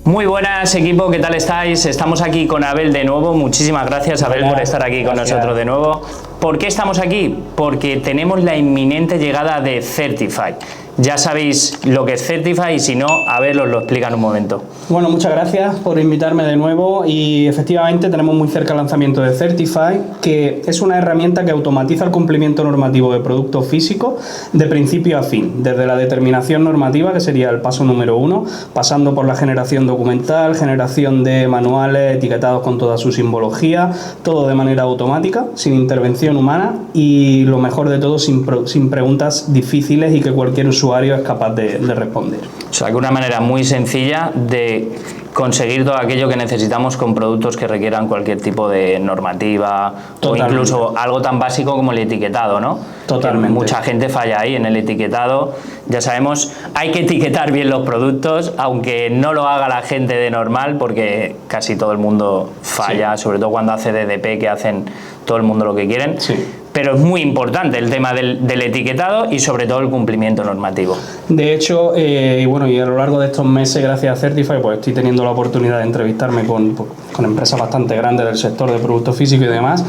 Muy buenas, equipo, ¿qué tal estáis? Estamos aquí con Abel de nuevo. Muchísimas gracias, Abel, por estar aquí con nosotros de nuevo. ¿Por qué estamos aquí? Porque tenemos la inminente llegada de Certify. Ya sabéis lo que es Certify y si no, Abel os lo explica en un momento. Bueno, muchas gracias por invitarme de nuevo y efectivamente tenemos muy cerca el lanzamiento de Certify, que es una herramienta que automatiza el cumplimiento normativo de productos físicos de principio a fin, desde la determinación normativa, que sería el paso número 1, pasando por la generación documental, generación de manuales etiquetados con toda su simbología, todo de manera automática, sin intervención humana y lo mejor de todo, sin preguntas difíciles y que cualquier usuario es capaz de responder. O sea, que una manera muy sencilla de conseguir todo aquello que necesitamos con productos que requieran cualquier tipo de normativa. Totalmente. O incluso algo tan básico como el etiquetado, ¿no? Totalmente. Que mucha gente falla ahí en el etiquetado. Ya sabemos, hay que etiquetar bien los productos, aunque no lo haga la gente de normal, porque casi todo el mundo falla, sí. Sobre todo cuando hace DDP, que hacen todo el mundo lo que quieren. Sí. Pero es muy importante el tema del etiquetado y sobre todo el cumplimiento normativo. De hecho, y a lo largo de estos meses, gracias a Certify, pues estoy teniendo la oportunidad de entrevistarme con empresas bastante grandes del sector de productos físicos y demás.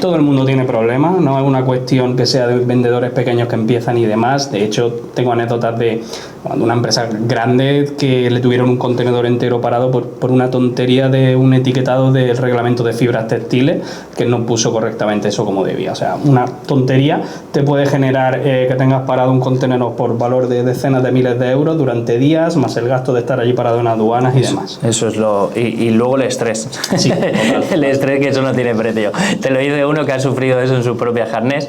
Todo el mundo tiene problemas, no es una cuestión que sea de vendedores pequeños que empiezan y demás. De hecho, tengo anécdotas de una empresa grande que le tuvieron un contenedor entero parado por una tontería de un etiquetado del reglamento de fibras textiles que no puso correctamente eso como debía. O sea, una tontería te puede generar que tengas parado un contenedor por valor de decenas de miles de euros durante días, más el gasto de estar allí parado en aduanas y demás. Eso es lo... Y luego el estrés. Sí, el estrés, que eso no tiene precio. Te lo dice uno que ha sufrido eso en sus propias carnes.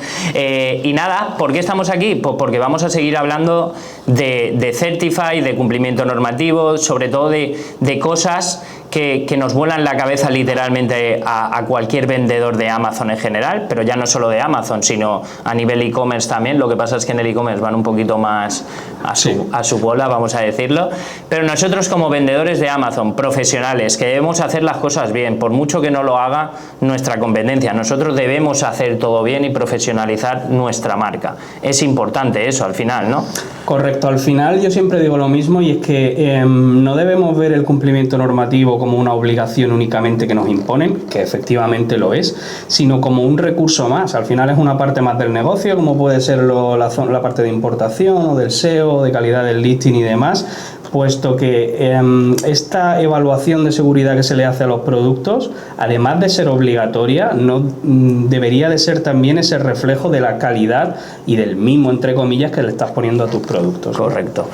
Y nada, ¿por qué estamos aquí? Pues porque vamos a seguir hablando de Certify, de cumplimiento normativo, sobre todo de cosas que nos vuelan la cabeza literalmente a cualquier vendedor de Amazon en general, pero ya no solo de Amazon, sino a nivel e-commerce también. Lo que pasa es que en el e-commerce van un poquito más a su bola, vamos a decirlo. Pero nosotros, como vendedores de Amazon, profesionales, que debemos hacer las cosas bien, por mucho que no lo haga nuestra competencia, nosotros debemos hacer todo bien y profesionalizar nuestra marca. Es importante eso al final, ¿no? Correcto, al final yo siempre digo lo mismo, y es que no debemos ver el cumplimiento normativo como una obligación únicamente que nos imponen, que efectivamente lo es, sino como un recurso más. Al final es una parte más del negocio, como puede ser la parte de importación o del SEO, de calidad del listing y demás, puesto que esta evaluación de seguridad que se le hace a los productos, además de ser obligatoria, no debería de ser también ese reflejo de la calidad y del mimo, entre comillas, que le estás poniendo a tus productos. Correcto.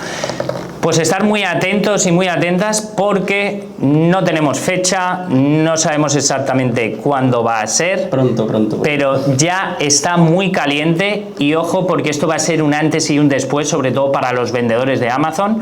Pues estar muy atentos y muy atentas, porque no tenemos fecha, no sabemos exactamente cuándo va a ser. Pronto. Pero ya está muy caliente y ojo, porque esto va a ser un antes y un después, sobre todo para los vendedores de Amazon,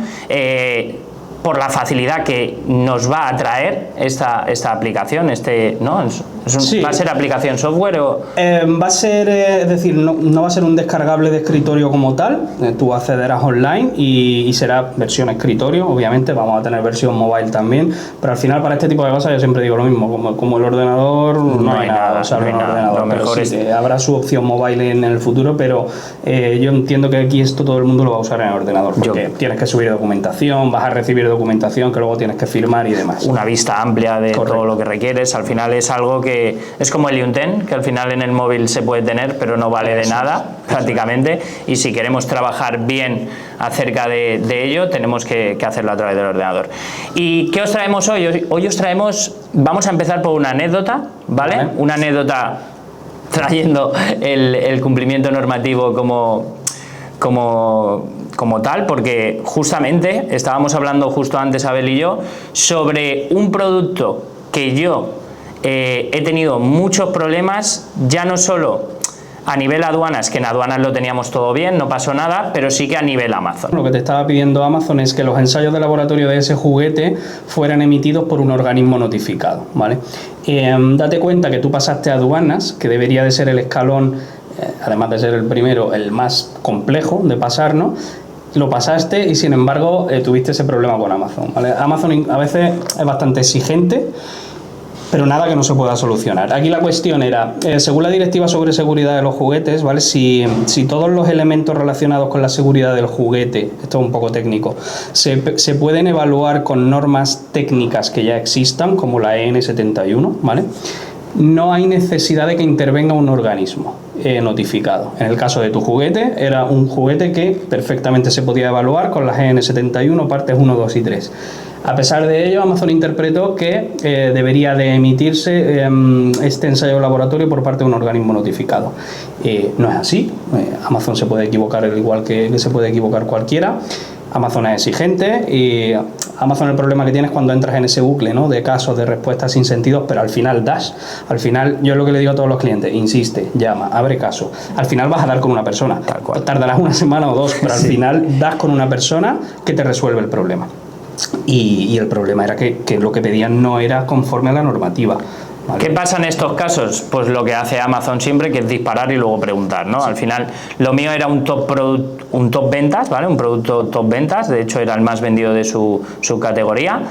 por la facilidad que nos va a traer esta aplicación, ¿no? Sí. ¿Va a ser aplicación software o...? Va a ser, es decir, no va a ser un descargable de escritorio como tal. Tú accederás online y será versión escritorio. Obviamente vamos a tener versión mobile también, pero al final para este tipo de cosas yo siempre digo lo mismo, como el ordenador no hay nada, o sea, no hay nada. Lo mejor sí, habrá su opción mobile en el futuro, pero yo entiendo que aquí esto todo el mundo lo va a usar en el ordenador, porque tienes que subir documentación, vas a recibir documentación que luego tienes que firmar y demás. Una vista amplia de todo lo que requieres. Al final es algo que es como el IUNTEN, que al final en el móvil se puede tener, pero no vale de nada prácticamente, y si queremos trabajar bien acerca de ello, tenemos que hacerlo a través del ordenador. ¿Y qué os traemos hoy? Hoy os traemos, vamos a empezar por una anécdota, ¿vale? Una anécdota trayendo el cumplimiento normativo como tal, porque justamente estábamos hablando justo antes, Abel y yo, sobre un producto que yo he tenido muchos problemas, ya no solo a nivel aduanas, que en aduanas lo teníamos todo bien, no pasó nada, pero sí que a nivel Amazon. Lo que te estaba pidiendo Amazon es que los ensayos de laboratorio de ese juguete fueran emitidos por un organismo notificado, ¿vale? Date cuenta que tú pasaste a aduanas, que debería de ser el escalón, además de ser el primero, el más complejo de pasar, ¿no? Lo pasaste y sin embargo tuviste ese problema con Amazon, ¿vale? Amazon a veces es bastante exigente pero nada que no se pueda solucionar. Aquí la cuestión era, según la directiva sobre seguridad de los juguetes, ¿vale? Si todos los elementos relacionados con la seguridad del juguete, esto es un poco técnico, se pueden evaluar con normas técnicas que ya existan, como la EN71, ¿vale? No hay necesidad de que intervenga un organismo notificado. En el caso de tu juguete, era un juguete que perfectamente se podía evaluar con las EN71, partes 1, 2 y 3. A pesar de ello, Amazon interpretó que debería de emitirse este ensayo laboratorio por parte de un organismo notificado. No es así. Amazon se puede equivocar al igual que se puede equivocar cualquiera. Amazon es exigente y Amazon el problema que tienes cuando entras en ese bucle, ¿no? De casos, de respuestas sin sentido, pero al final das. Al final, yo lo que le digo a todos los clientes, insiste, llama, abre caso. Al final vas a dar con una persona. Tardarás una semana o dos, pero al final das con una persona que te resuelve el problema. Y el problema era que lo que pedían no era conforme a la normativa. ¿Vale? ¿Qué pasa en estos casos? Pues lo que hace Amazon siempre, que es disparar y luego preguntar, ¿no? Sí. Al final, lo mío era un top ventas, ¿vale? Un producto top ventas, de hecho era el más vendido de su categoría.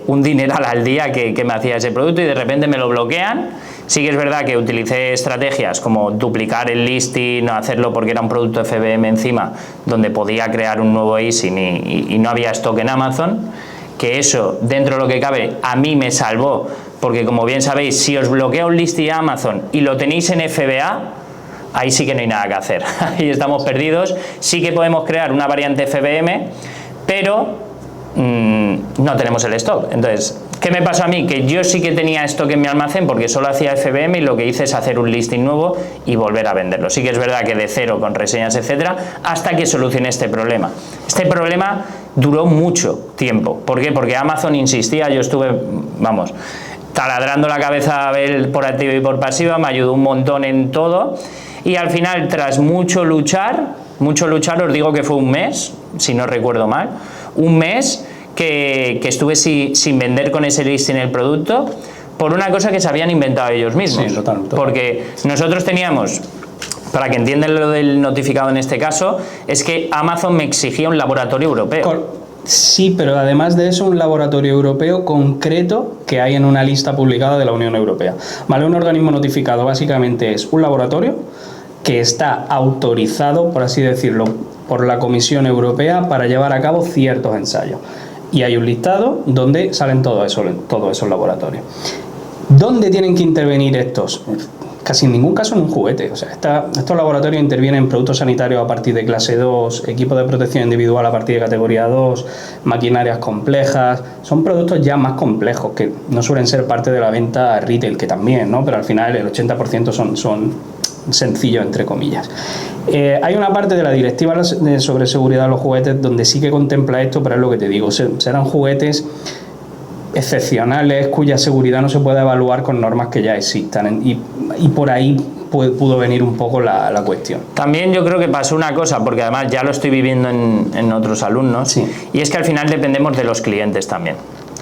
Un dineral al día que me hacía ese producto y de repente me lo bloquean. Sí que es verdad que utilicé estrategias como duplicar el listing, hacerlo porque era un producto FBM encima, donde podía crear un nuevo ISIN y no había stock en Amazon, que eso, dentro de lo que cabe, a mí me salvó, porque como bien sabéis, si os bloquea un listing a Amazon y lo tenéis en FBA, ahí sí que no hay nada que hacer, ahí estamos perdidos. Sí que podemos crear una variante FBM, pero no tenemos el stock. Entonces, ¿qué me pasó a mí? Que yo sí que tenía stock en mi almacén porque solo hacía FBM y lo que hice es hacer un listing nuevo y volver a venderlo. Sí que es verdad que de cero, con reseñas, etcétera, hasta que solucioné este problema. Este problema duró mucho tiempo. ¿Por qué? Porque Amazon insistía, yo estuve, vamos, taladrando la cabeza a ver por activa y por pasiva, me ayudó un montón en todo y al final, tras mucho luchar, os digo que fue un mes, si no recuerdo mal, un mes que estuve sin vender con ese listing el producto por una cosa que se habían inventado ellos mismos. Sí, total. Porque nosotros teníamos, para que entiendan lo del notificado en este caso, es que Amazon me exigía un laboratorio europeo. Sí, pero además de eso, un laboratorio europeo concreto que hay en una lista publicada de la Unión Europea. ¿Vale? Un organismo notificado básicamente es un laboratorio que está autorizado, por así decirlo, por la Comisión Europea para llevar a cabo ciertos ensayos. Y hay un listado donde salen todos esos laboratorios. ¿Dónde tienen que intervenir estos? Casi en ningún caso en un juguete. O sea, estos laboratorios intervienen en productos sanitarios a partir de clase 2, equipos de protección individual a partir de categoría 2, maquinarias complejas. Son productos ya más complejos que no suelen ser parte de la venta retail, que también, ¿no? Pero al final el 80% son sencillos, entre comillas. Hay una parte de la directiva sobre seguridad de los juguetes donde sí que contempla esto, pero es lo que te digo, serán juguetes excepcionales cuya seguridad no se puede evaluar con normas que ya existan y por ahí pudo venir un poco la cuestión. También yo creo que pasó una cosa, porque además ya lo estoy viviendo en otros alumnos, sí. Y es que al final dependemos de los clientes también.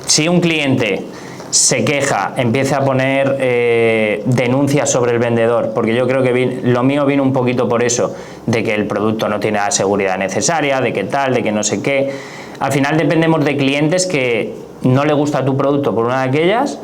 Si un cliente se queja, empieza a poner denuncias sobre el vendedor, porque yo creo que lo mío vino un poquito por eso, de que el producto no tiene la seguridad necesaria, de que tal, de que no sé qué. Al final dependemos de clientes que no le gusta tu producto por una de aquellas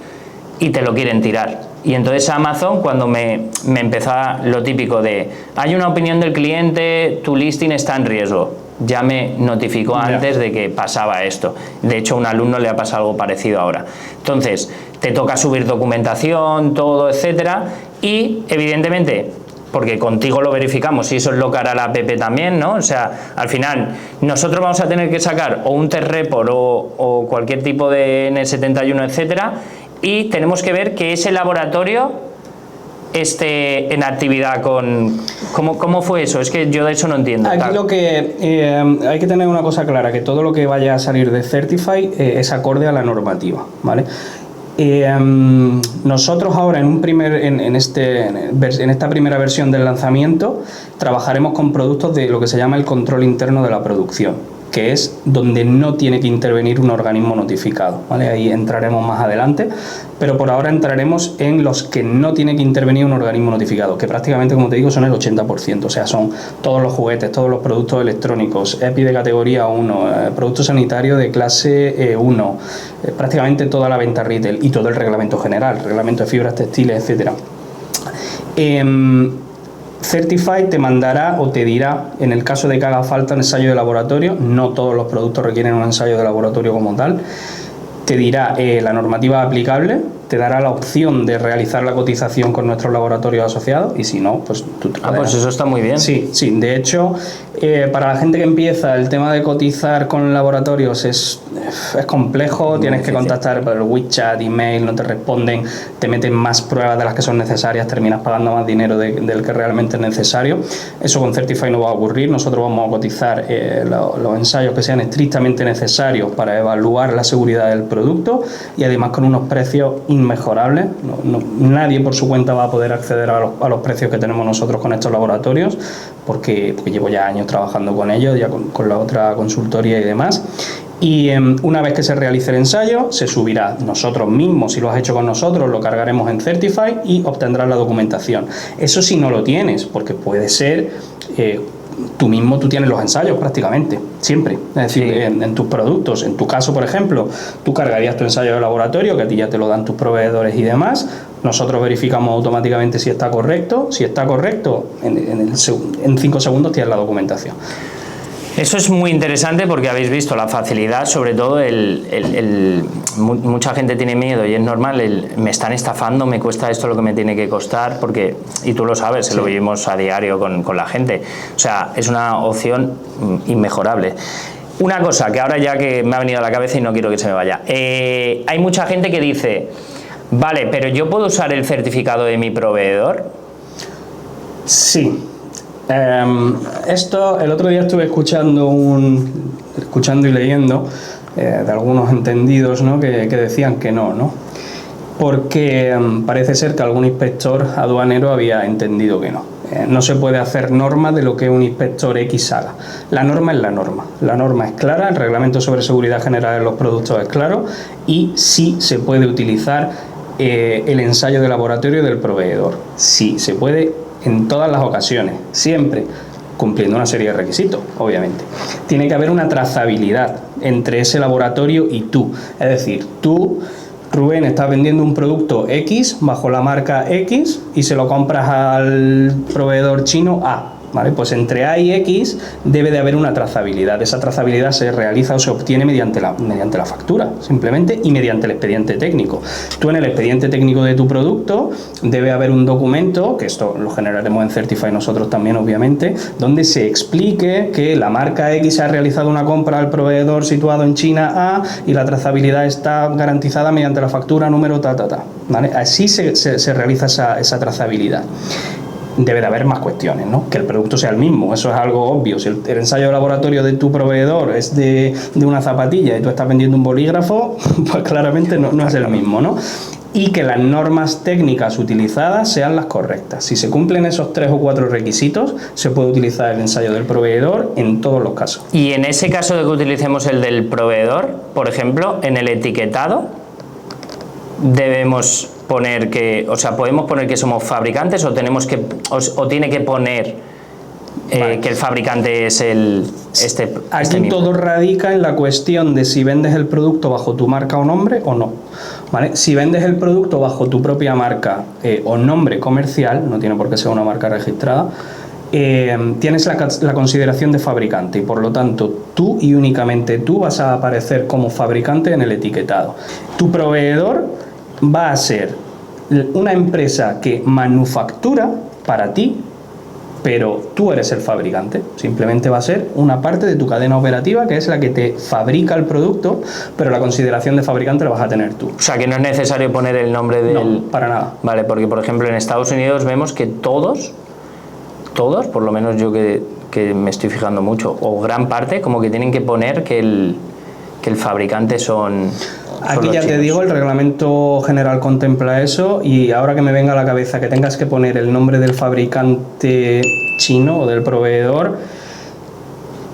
y te lo quieren tirar. Y entonces Amazon, cuando me empezó lo típico de hay una opinión del cliente, tu listing está en riesgo, ya me notificó antes de que pasaba esto. De hecho, a un alumno le ha pasado algo parecido ahora. Entonces, te toca subir documentación, todo, etcétera, y evidentemente, porque contigo lo verificamos, y eso es lo que hará la app también, ¿no? O sea, al final, nosotros vamos a tener que sacar o un test report o cualquier tipo de EN71, etcétera, y tenemos que ver que ese laboratorio esté en actividad con... ¿Cómo fue eso? Es que yo de eso no entiendo. Aquí lo que hay que tener una cosa clara, que todo lo que vaya a salir de Certify es acorde a la normativa, ¿vale? Nosotros ahora en esta primera versión del lanzamiento trabajaremos con productos de lo que se llama el control interno de la producción. que es donde no tiene que intervenir un organismo notificado, ¿vale? Ahí entraremos más adelante, pero por ahora entraremos en los que no tiene que intervenir un organismo notificado, que prácticamente, como te digo, son el 80%, o sea, son todos los juguetes, todos los productos electrónicos, EPI de categoría 1, productos sanitarios de clase 1, prácticamente toda la venta retail y todo el reglamento general, reglamento de fibras textiles, etcétera. Certify te mandará o te dirá, en el caso de que haga falta un ensayo de laboratorio, no todos los productos requieren un ensayo de laboratorio como tal, te dirá la normativa aplicable, te dará la opción de realizar la cotización con nuestros laboratorios asociados y si no, pues tú te pues eso está muy bien. Sí, sí, de hecho, para la gente que empieza, el tema de cotizar con laboratorios es complejo, tienes que contactar por el WeChat, email, no te responden, te meten más pruebas de las que son necesarias, terminas pagando más dinero del que realmente es necesario. Eso con Certify no va a ocurrir, nosotros vamos a cotizar los ensayos que sean estrictamente necesarios para evaluar la seguridad del producto y además con unos precios inmejorables. Nadie por su cuenta va a poder acceder a los precios que tenemos nosotros con estos laboratorios porque llevo ya años trabajando con ellos, ya con la otra consultoría y demás. Y una vez que se realice el ensayo, se subirá nosotros mismos, si lo has hecho con nosotros, lo cargaremos en Certify y obtendrás la documentación. Eso si no lo tienes, porque puede ser... tú tienes los ensayos prácticamente, siempre. Es decir, sí. en tus productos. En tu caso, por ejemplo, tú cargarías tu ensayo de laboratorio, que a ti ya te lo dan tus proveedores y demás. Nosotros verificamos automáticamente si está correcto. Si está correcto, en 5 segundos tienes la documentación. Eso es muy interesante porque habéis visto la facilidad, sobre todo mucha gente tiene miedo y es normal, me están estafando, me cuesta esto lo que me tiene que costar, porque, y tú lo sabes, lo vivimos a diario con la gente, o sea, es una opción inmejorable. Una cosa que ahora ya que me ha venido a la cabeza y no quiero que se me vaya, hay mucha gente que dice, vale, pero ¿yo puedo usar el certificado de mi proveedor? Sí. Esto, el otro día estuve escuchando y leyendo de algunos entendidos, ¿no? que decían que no, porque parece ser que algún inspector aduanero había entendido que no. No se puede hacer norma de lo que un inspector X haga. La norma es la norma es clara, el reglamento sobre seguridad general de los productos es claro y sí se puede utilizar el ensayo de laboratorio del proveedor. Sí, se puede en todas las ocasiones, siempre cumpliendo una serie de requisitos, obviamente. Tiene que haber una trazabilidad entre ese laboratorio y tú. Es decir, tú, Rubén, estás vendiendo un producto X bajo la marca X y se lo compras al proveedor chino A. ¿Vale? Pues entre A y X debe de haber una trazabilidad. Esa trazabilidad se realiza o se obtiene mediante la factura, simplemente, y mediante el expediente técnico. Tú en el expediente técnico de tu producto debe haber un documento, que esto lo generaremos en Certify nosotros también, obviamente, donde se explique que la marca X ha realizado una compra al proveedor situado en China A y la trazabilidad está garantizada mediante la factura número ¿vale? Así se realiza esa trazabilidad. Debe de haber más cuestiones, ¿no? Que el producto sea el mismo, eso es algo obvio. Si el ensayo de laboratorio de tu proveedor es de una zapatilla y tú estás vendiendo un bolígrafo, pues claramente no es el mismo, ¿no? Y que las normas técnicas utilizadas sean las correctas. Si se cumplen esos 3 o 4 requisitos, se puede utilizar el ensayo del proveedor en todos los casos. Y en ese caso de que utilicemos el del proveedor, por ejemplo, en el etiquetado, debemos poner que, o sea, podemos poner que somos fabricantes o tenemos que, o tiene que poner que el fabricante es Aquí mismo. Todo radica en la cuestión de si vendes el producto bajo tu marca o nombre o no. ¿Vale? Si vendes el producto bajo tu propia marca o nombre comercial, no tiene por qué ser una marca registrada, tienes la consideración de fabricante y por lo tanto tú y únicamente tú vas a aparecer como fabricante en el etiquetado. Tu proveedor va a ser una empresa que manufactura para ti, pero tú eres el fabricante. Simplemente va a ser una parte de tu cadena operativa que es la que te fabrica el producto, pero la consideración de fabricante la vas a tener tú. O sea, que no es necesario poner el nombre del... No, para nada. Vale, porque por ejemplo en Estados Unidos vemos que todos, por lo menos yo que me estoy fijando mucho, o gran parte, como que tienen que poner que el fabricante son... Aquí ya te digo, el reglamento general contempla eso y ahora que me venga a la cabeza que tengas que poner el nombre del fabricante chino o del proveedor,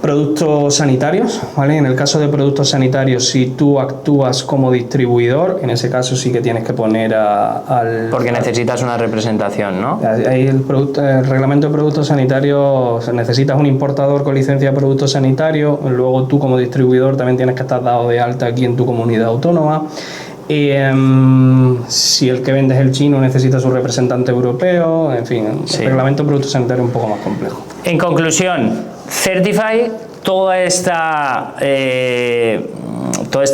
Productos sanitarios, ¿vale? En el caso de productos sanitarios, si tú actúas como distribuidor, en ese caso sí que tienes que poner al... Porque necesitas una representación, ¿no? Ahí el reglamento de productos sanitarios, necesitas un importador con licencia de productos sanitarios, luego tú como distribuidor también tienes que estar dado de alta aquí en tu comunidad autónoma. Si el que vendes es el chino, necesita su representante europeo, en fin, sí. El reglamento de productos sanitarios es un poco más complejo. En conclusión, Certify, todo este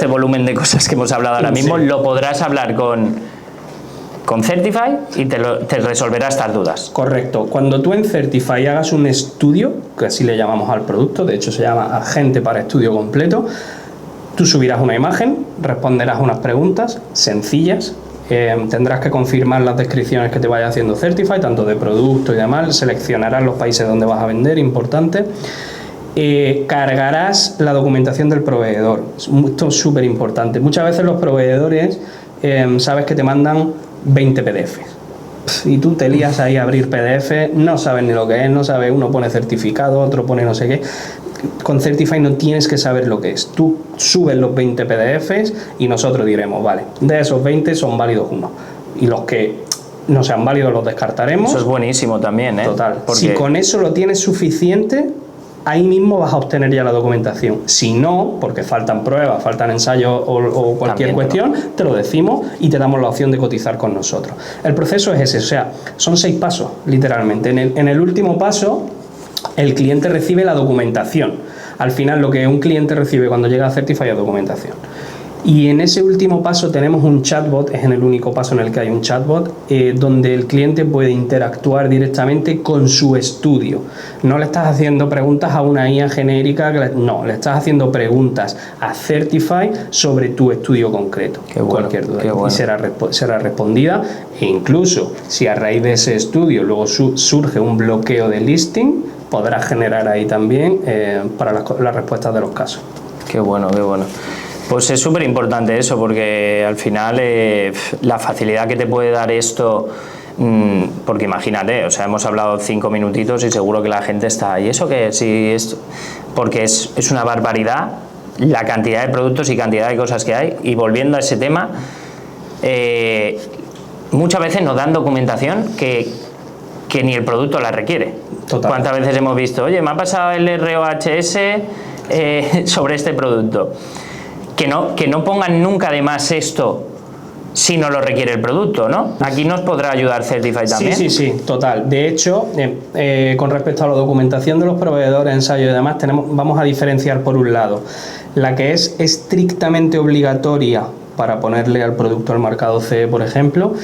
volumen de cosas que hemos hablado ahora mismo, lo podrás hablar con Certify y te resolverá estas dudas. Correcto. Cuando tú en Certify hagas un estudio, que así le llamamos al producto, de hecho se llama Agente para Estudio Completo, tú subirás una imagen, responderás unas preguntas sencillas, tendrás que confirmar las descripciones que te vaya haciendo Certify, tanto de producto y demás, seleccionarás los países donde vas a vender, importante. Cargarás la documentación del proveedor, esto es súper importante. Muchas veces los proveedores, sabes que te mandan 20 PDFs. Y tú te lías ahí a abrir PDF, no sabes ni lo que es, no sabes, uno pone certificado, otro pone no sé qué. Con Certify no tienes que saber lo que es. Tú subes los 20 PDFs y nosotros diremos, vale, de esos 20 son válidos uno. Y los que no sean válidos los descartaremos. Eso es buenísimo también, ¿eh? Total. Porque... Si con eso lo tienes suficiente, ahí mismo vas a obtener ya la documentación. Si no, porque faltan pruebas, faltan ensayos o cualquier cuestión, te lo decimos y te damos la opción de cotizar con nosotros. El proceso es ese, o sea, son 6 pasos, literalmente. En el último paso, el cliente recibe la documentación. Al final, lo que un cliente recibe cuando llega a Certify es documentación. Y en ese último paso tenemos un chatbot, es en el único paso en el que hay un chatbot, donde el cliente puede interactuar directamente con su estudio. No le estás haciendo preguntas a una IA genérica, no, le estás haciendo preguntas a Certify sobre tu estudio concreto. Qué bueno, cualquier duda. qué bueno. Y será respondida, e incluso si a raíz de ese estudio luego surge un bloqueo de listing, podrás generar ahí también para las respuestas de los casos. Qué bueno, qué bueno. Pues es súper importante eso, porque al final la facilidad que te puede dar esto, porque imagínate, o sea, hemos hablado 5 minutitos y seguro que la gente está, ¿y eso qué? Si esto? Porque es una barbaridad la cantidad de productos y cantidad de cosas que hay. Y volviendo a ese tema, muchas veces nos dan documentación que ni el producto la requiere. Total. ¿Cuántas veces hemos visto, oye, me ha pasado el ROHS sobre este producto? Que no pongan nunca de más esto si no lo requiere el producto, ¿no? Aquí nos podrá ayudar Certify también. Sí, total. De hecho, con respecto a la documentación de los proveedores, ensayos y demás, vamos a diferenciar por un lado la que es estrictamente obligatoria para ponerle al producto el marcado CE, por ejemplo,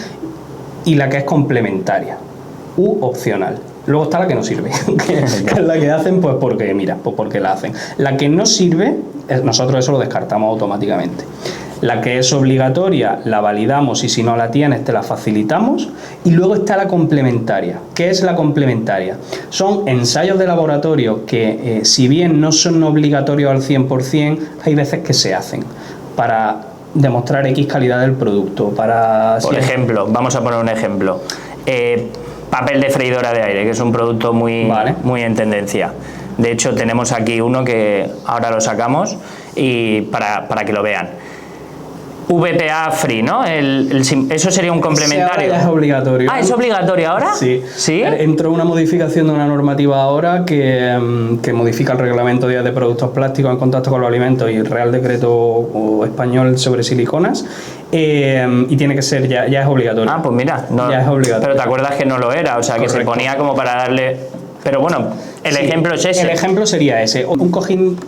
y la que es complementaria u opcional. Luego está la que no sirve, que es la que hacen pues porque la hacen. La que no sirve, nosotros eso lo descartamos automáticamente. La que es obligatoria la validamos y si no la tienes te la facilitamos. Y luego está la complementaria. ¿Qué es la complementaria? Son ensayos de laboratorio que si bien no son obligatorios al 100%, hay veces que se hacen para demostrar X calidad del producto. Por ejemplo, vamos a poner un ejemplo. Papel de freidora de aire, que es un producto muy en tendencia. De hecho, tenemos aquí uno que ahora lo sacamos y para que lo vean. VPA Free, ¿no? Eso sería un complementario. Ya es obligatorio. ¿Es obligatorio ahora? Sí. ¿Sí? Entró una modificación de una normativa ahora que modifica el reglamento de productos plásticos en contacto con los alimentos y el Real Decreto Español sobre siliconas. Y tiene que ser, ya es obligatorio. Pues mira, ya es obligatorio. Pero te acuerdas que no lo era, o sea, Correcto. que se ponía como para darle... Pero bueno, el ejemplo es ese. El ejemplo sería ese, un cojín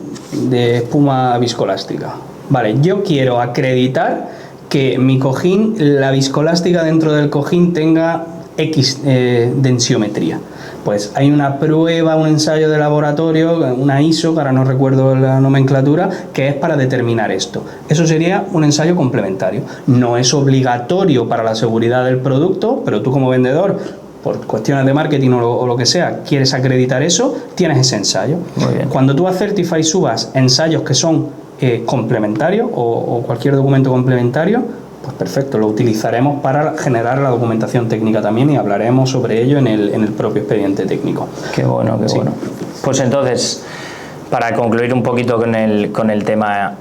de espuma viscoelástica. Vale, yo quiero acreditar que mi cojín, la viscoelástica dentro del cojín tenga X densiometría. Pues hay una prueba, un ensayo de laboratorio, una ISO, que ahora no recuerdo la nomenclatura, que es para determinar esto. Eso sería un ensayo complementario. No es obligatorio para la seguridad del producto, pero tú como vendedor, por cuestiones de marketing o lo que sea, quieres acreditar eso, tienes ese ensayo. Muy bien. Cuando tú a Certify subas ensayos que son complementarios o cualquier documento complementario, pues perfecto, lo utilizaremos para generar la documentación técnica también y hablaremos sobre ello en el propio expediente técnico. Qué bueno, qué bueno. Pues entonces, para concluir un poquito con el tema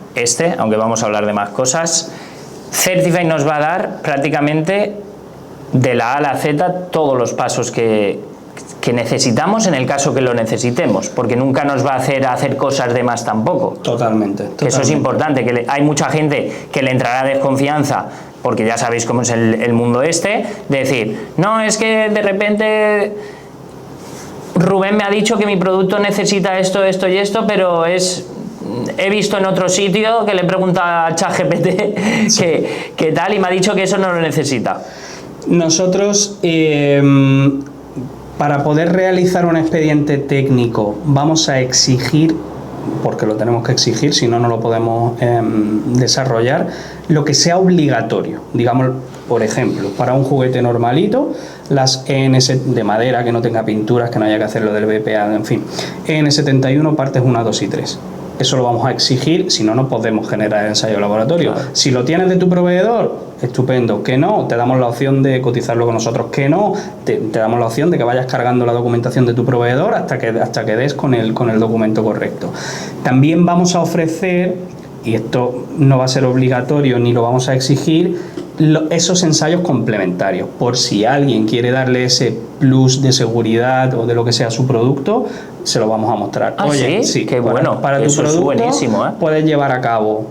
aunque vamos a hablar de más cosas, Certify nos va a dar prácticamente de la A a la Z todos los pasos que necesitamos en el caso que lo necesitemos, porque nunca nos va a hacer cosas de más tampoco. Totalmente. Que eso es importante, que hay mucha gente que le entrará desconfianza, porque ya sabéis cómo es el mundo de decir, no, es que de repente Rubén me ha dicho que mi producto necesita esto, esto y esto, pero he visto en otro sitio que le pregunta a ChatGPT sí. que tal, y me ha dicho que eso no lo necesita. Nosotros, para poder realizar un expediente técnico, vamos a exigir, porque lo tenemos que exigir, si no, no lo podemos desarrollar, lo que sea obligatorio. Digamos, por ejemplo, para un juguete normalito, las EN de madera, que no tenga pinturas, que no haya que hacerlo del BPA, en fin, EN71 partes 1, 2 y 3. Eso lo vamos a exigir, si no, no podemos generar el ensayo laboratorio. Claro. Si lo tienes de tu proveedor, estupendo. Que no, te damos la opción de cotizarlo con nosotros. Que no, te damos la opción de que vayas cargando la documentación de tu proveedor hasta que des con el documento correcto. También vamos a ofrecer, y esto no va a ser obligatorio ni lo vamos a exigir, esos ensayos complementarios, por si alguien quiere darle ese plus de seguridad o de lo que sea a su producto, se lo vamos a mostrar. ¿Ah, oye, sí? Qué bueno. Para tu producto, buenísimo, puedes llevar a cabo,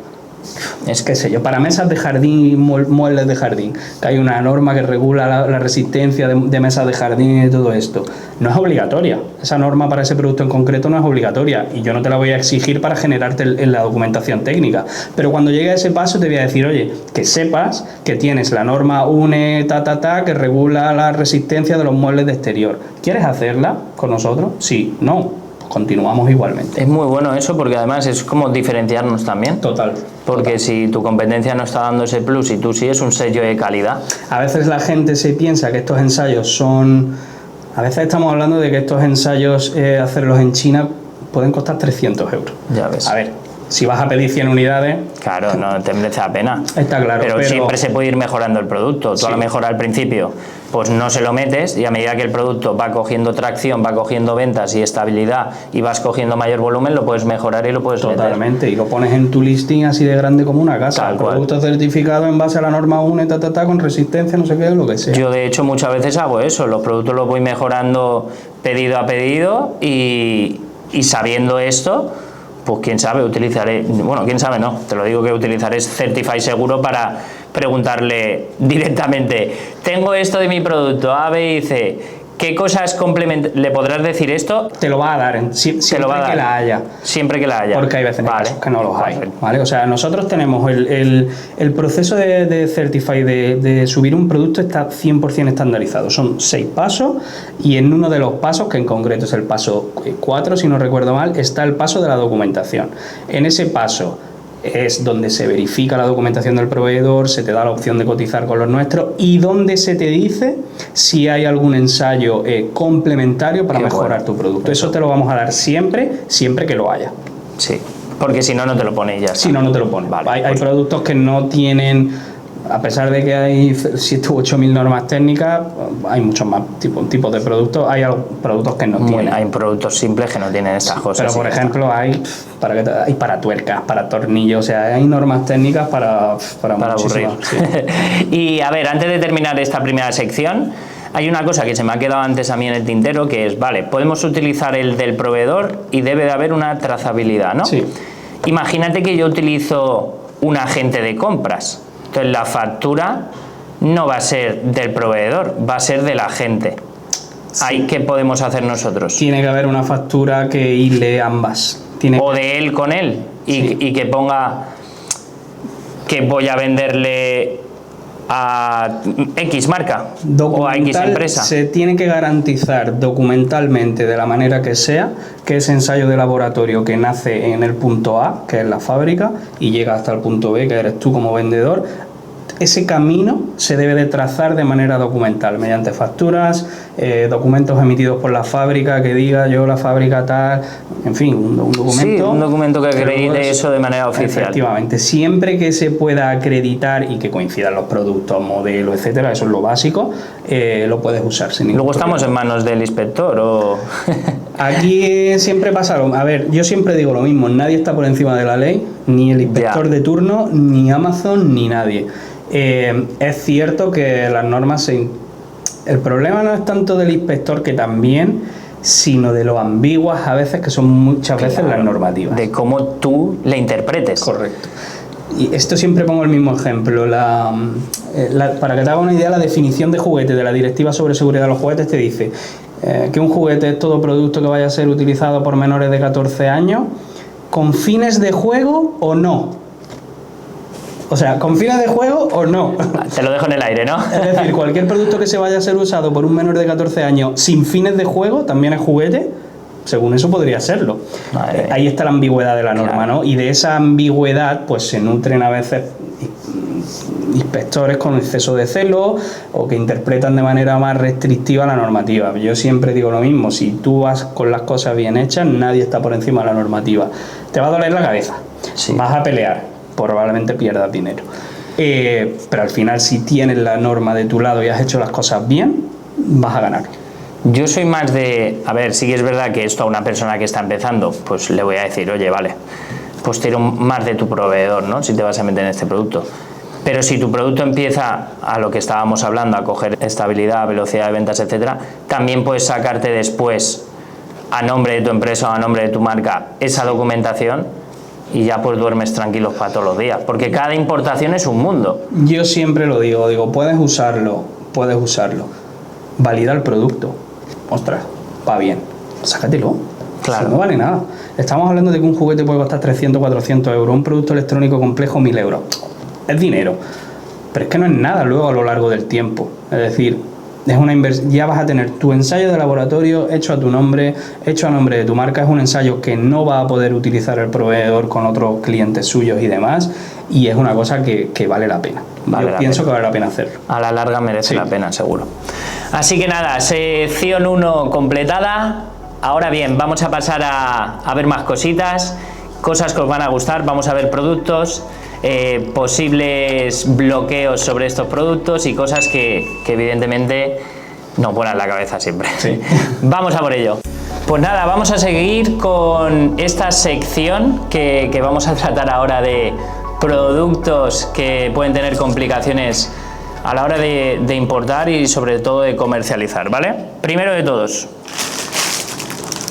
qué sé yo, para mesas de jardín, muebles de jardín, que hay una norma que regula la resistencia de mesas de jardín y todo esto. No es obligatoria. Esa norma para ese producto en concreto no es obligatoria y yo no te la voy a exigir para generarte en la documentación técnica. Pero cuando llegue a ese paso te voy a decir, oye, que sepas que tienes la norma UNE que regula la resistencia de los muebles de exterior. ¿Quieres hacerla con nosotros? Sí, no. Continuamos igualmente. Es muy bueno eso, porque además es como diferenciarnos también. Total. Porque si tu competencia no está dando ese plus y tú sí, es un sello de calidad. A veces la gente se piensa que estos ensayos son... A veces estamos hablando de que estos ensayos, hacerlos en China, pueden costar 300 euros. Ya ves. A ver, si vas a pedir 100 unidades... Claro, no te merece la pena. Está claro. Pero siempre se puede ir mejorando el producto. Tú sí. A lo mejor al principio pues no se lo metes y a medida que el producto va cogiendo tracción, va cogiendo ventas y estabilidad y vas cogiendo mayor volumen, lo puedes mejorar y lo puedes Totalmente, meter. Y lo pones en tu listing así de grande como una casa. El producto certificado en base a la norma UNE, con resistencia, no sé qué, lo que sea. Yo de hecho muchas veces hago eso, los productos los voy mejorando pedido a pedido y sabiendo esto, pues quién sabe, utilizaré, bueno, quién sabe no, te lo digo que utilizaré Certify seguro para preguntarle directamente, tengo esto de mi producto A, B y C, ¿qué cosas le podrás decir esto? Te lo va a dar, siempre que la haya. Siempre que la haya. Porque hay veces que no los hay. ¿Vale? O sea, nosotros tenemos el proceso de Certify, de subir un producto, está 100% estandarizado. Son 6 pasos y en uno de los pasos, que en concreto es el paso 4, si no recuerdo mal, está el paso de la documentación. En ese paso es donde se verifica la documentación del proveedor, se te da la opción de cotizar con los nuestros y donde se te dice si hay algún ensayo complementario para mejorar tu producto. Eso te lo vamos a dar siempre que lo haya. Sí, porque si no, no te lo pone ya. Si no, no te lo pone. Vale, hay productos que no tienen... A pesar de que hay 7 u 8.000 normas técnicas, hay muchos más tipos de productos. Hay productos que no tienen. Hay productos simples que no tienen estas cosas. Pero, por ejemplo, hay para tuercas, para tornillos, o sea, hay normas técnicas para aburrir. Sí. Y, a ver, antes de terminar esta primera sección, hay una cosa que se me ha quedado antes a mí en el tintero, que es, vale, podemos utilizar el del proveedor y debe de haber una trazabilidad, ¿no? Sí. Imagínate que yo utilizo un agente de compras. Entonces la factura no va a ser del proveedor, va a ser del agente. Sí. ¿Qué podemos hacer nosotros? Tiene que haber una factura que hile ambas. O de él con él y que ponga que voy a venderle a X marca o a X empresa. Se tiene que garantizar documentalmente, de la manera que sea, que ese ensayo de laboratorio que nace en el punto A, que es la fábrica, y llega hasta el punto B, que eres tú como vendedor, ese camino se debe de trazar de manera documental, mediante facturas, documentos emitidos por la fábrica que diga yo la fábrica tal, en fin, un documento. Sí, un documento que acredite eso de manera oficial. Efectivamente, siempre que se pueda acreditar y que coincidan los productos, modelos, etcétera, eso es lo básico, lo puedes usar sin ningún Luego estamos problema. en manos del inspector o... Aquí siempre pasa a ver, yo siempre digo lo mismo, nadie está por encima de la ley, ni el inspector de turno, ni Amazon, ni nadie. Es cierto que las normas el problema no es tanto del inspector, que también, sino de lo ambiguas a veces que son muchas veces las normativas. De cómo tú le interpretes. Correcto. Y esto siempre pongo el mismo ejemplo. Para que te haga una idea, la definición de juguete de la Directiva sobre Seguridad de los Juguetes te dice que un juguete es todo producto que vaya a ser utilizado por menores de 14 años con fines de juego o no. O sea, con fines de juego o no. Te lo dejo en el aire, ¿no? Es decir, cualquier producto que se vaya a ser usado por un menor de 14 años sin fines de juego también es juguete. Según eso podría serlo. Ahí está la ambigüedad de la norma, ¿no? Y de esa ambigüedad pues se nutren a veces inspectores con exceso de celo o que interpretan de manera más restrictiva la normativa. Yo siempre digo lo mismo, si tú vas con las cosas bien hechas, nadie está por encima de la normativa. Te va a doler la cabeza, vas a pelear, probablemente pierdas dinero. Pero al final, si tienes la norma de tu lado y has hecho las cosas bien, vas a ganar. Yo soy más de... A ver, sí que es verdad que esto a una persona que está empezando, pues le voy a decir, oye, vale, pues tiro más de tu proveedor, ¿no? Si te vas a meter en este producto. Pero si tu producto empieza, a lo que estábamos hablando, a coger estabilidad, velocidad de ventas, etcétera, también puedes sacarte después, a nombre de tu empresa o a nombre de tu marca, esa documentación y ya pues duermes tranquilos para todos los días. Porque cada importación es un mundo. Yo siempre lo digo, puedes usarlo. Valida el producto. Ostras, va bien, sácatelo. Claro. No vale nada. Estamos hablando de que un juguete puede costar 300, 400 euros, un producto electrónico complejo 1000 euros. Es dinero, pero es que no es nada luego a lo largo del tiempo. Es decir, es una inversión. Ya vas a tener tu ensayo de laboratorio hecho a tu nombre, hecho a nombre de tu marca. Es un ensayo que no va a poder utilizar el proveedor con otros clientes suyos y demás, y es una cosa que vale la pena. Yo pienso que vale la pena hacerlo. A la larga merece la pena, seguro. Así que nada, sección 1 completada. Ahora bien, vamos a pasar a ver más cositas, cosas que os van a gustar. Vamos a ver productos, posibles bloqueos sobre estos productos y cosas que evidentemente nos vuelan la cabeza siempre. Sí. Vamos a por ello. Pues nada, vamos a seguir con esta sección que vamos a tratar ahora de productos que pueden tener complicaciones a la hora de importar y sobre todo de comercializar, ¿vale? Primero de todos,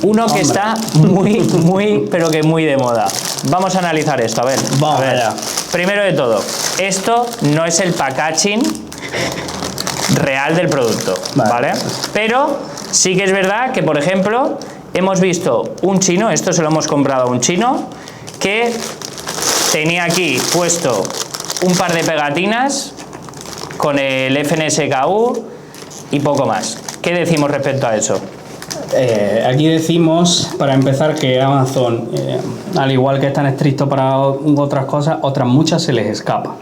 uno que está pero que muy de moda. Vamos a analizar esto, a ver. Vamos allá. Primero de todo, esto no es el packaging real del producto, ¿vale? Pero sí que es verdad que, por ejemplo, hemos visto un chino, esto se lo hemos comprado a un chino, que tenía aquí puesto un par de pegatinas con el FNSKU y poco más. ¿Qué decimos respecto a eso? Aquí decimos, para empezar, que Amazon, al igual que es tan estricto para otras cosas, otras muchas se les escapa.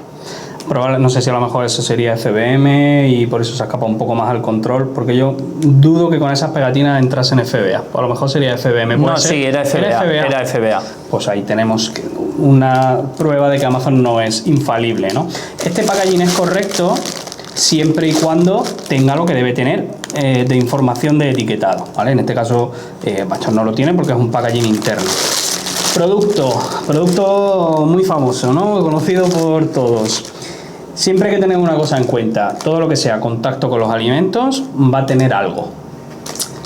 No sé si a lo mejor eso sería FBM y por eso se escapa un poco más al control, porque yo dudo que con esas pegatinas entrasen FBA. A lo mejor sería FBM. No, sí, era FBA. Pues ahí tenemos una prueba de que Amazon no es infalible, ¿no? Este packaging es correcto siempre y cuando tenga lo que debe tener de información de etiquetado, ¿vale? En este caso, Bachar no lo tiene porque es un packaging interno. Producto muy famoso, ¿no? Conocido por todos. Siempre hay que tener una cosa en cuenta: todo lo que sea contacto con los alimentos va a tener algo.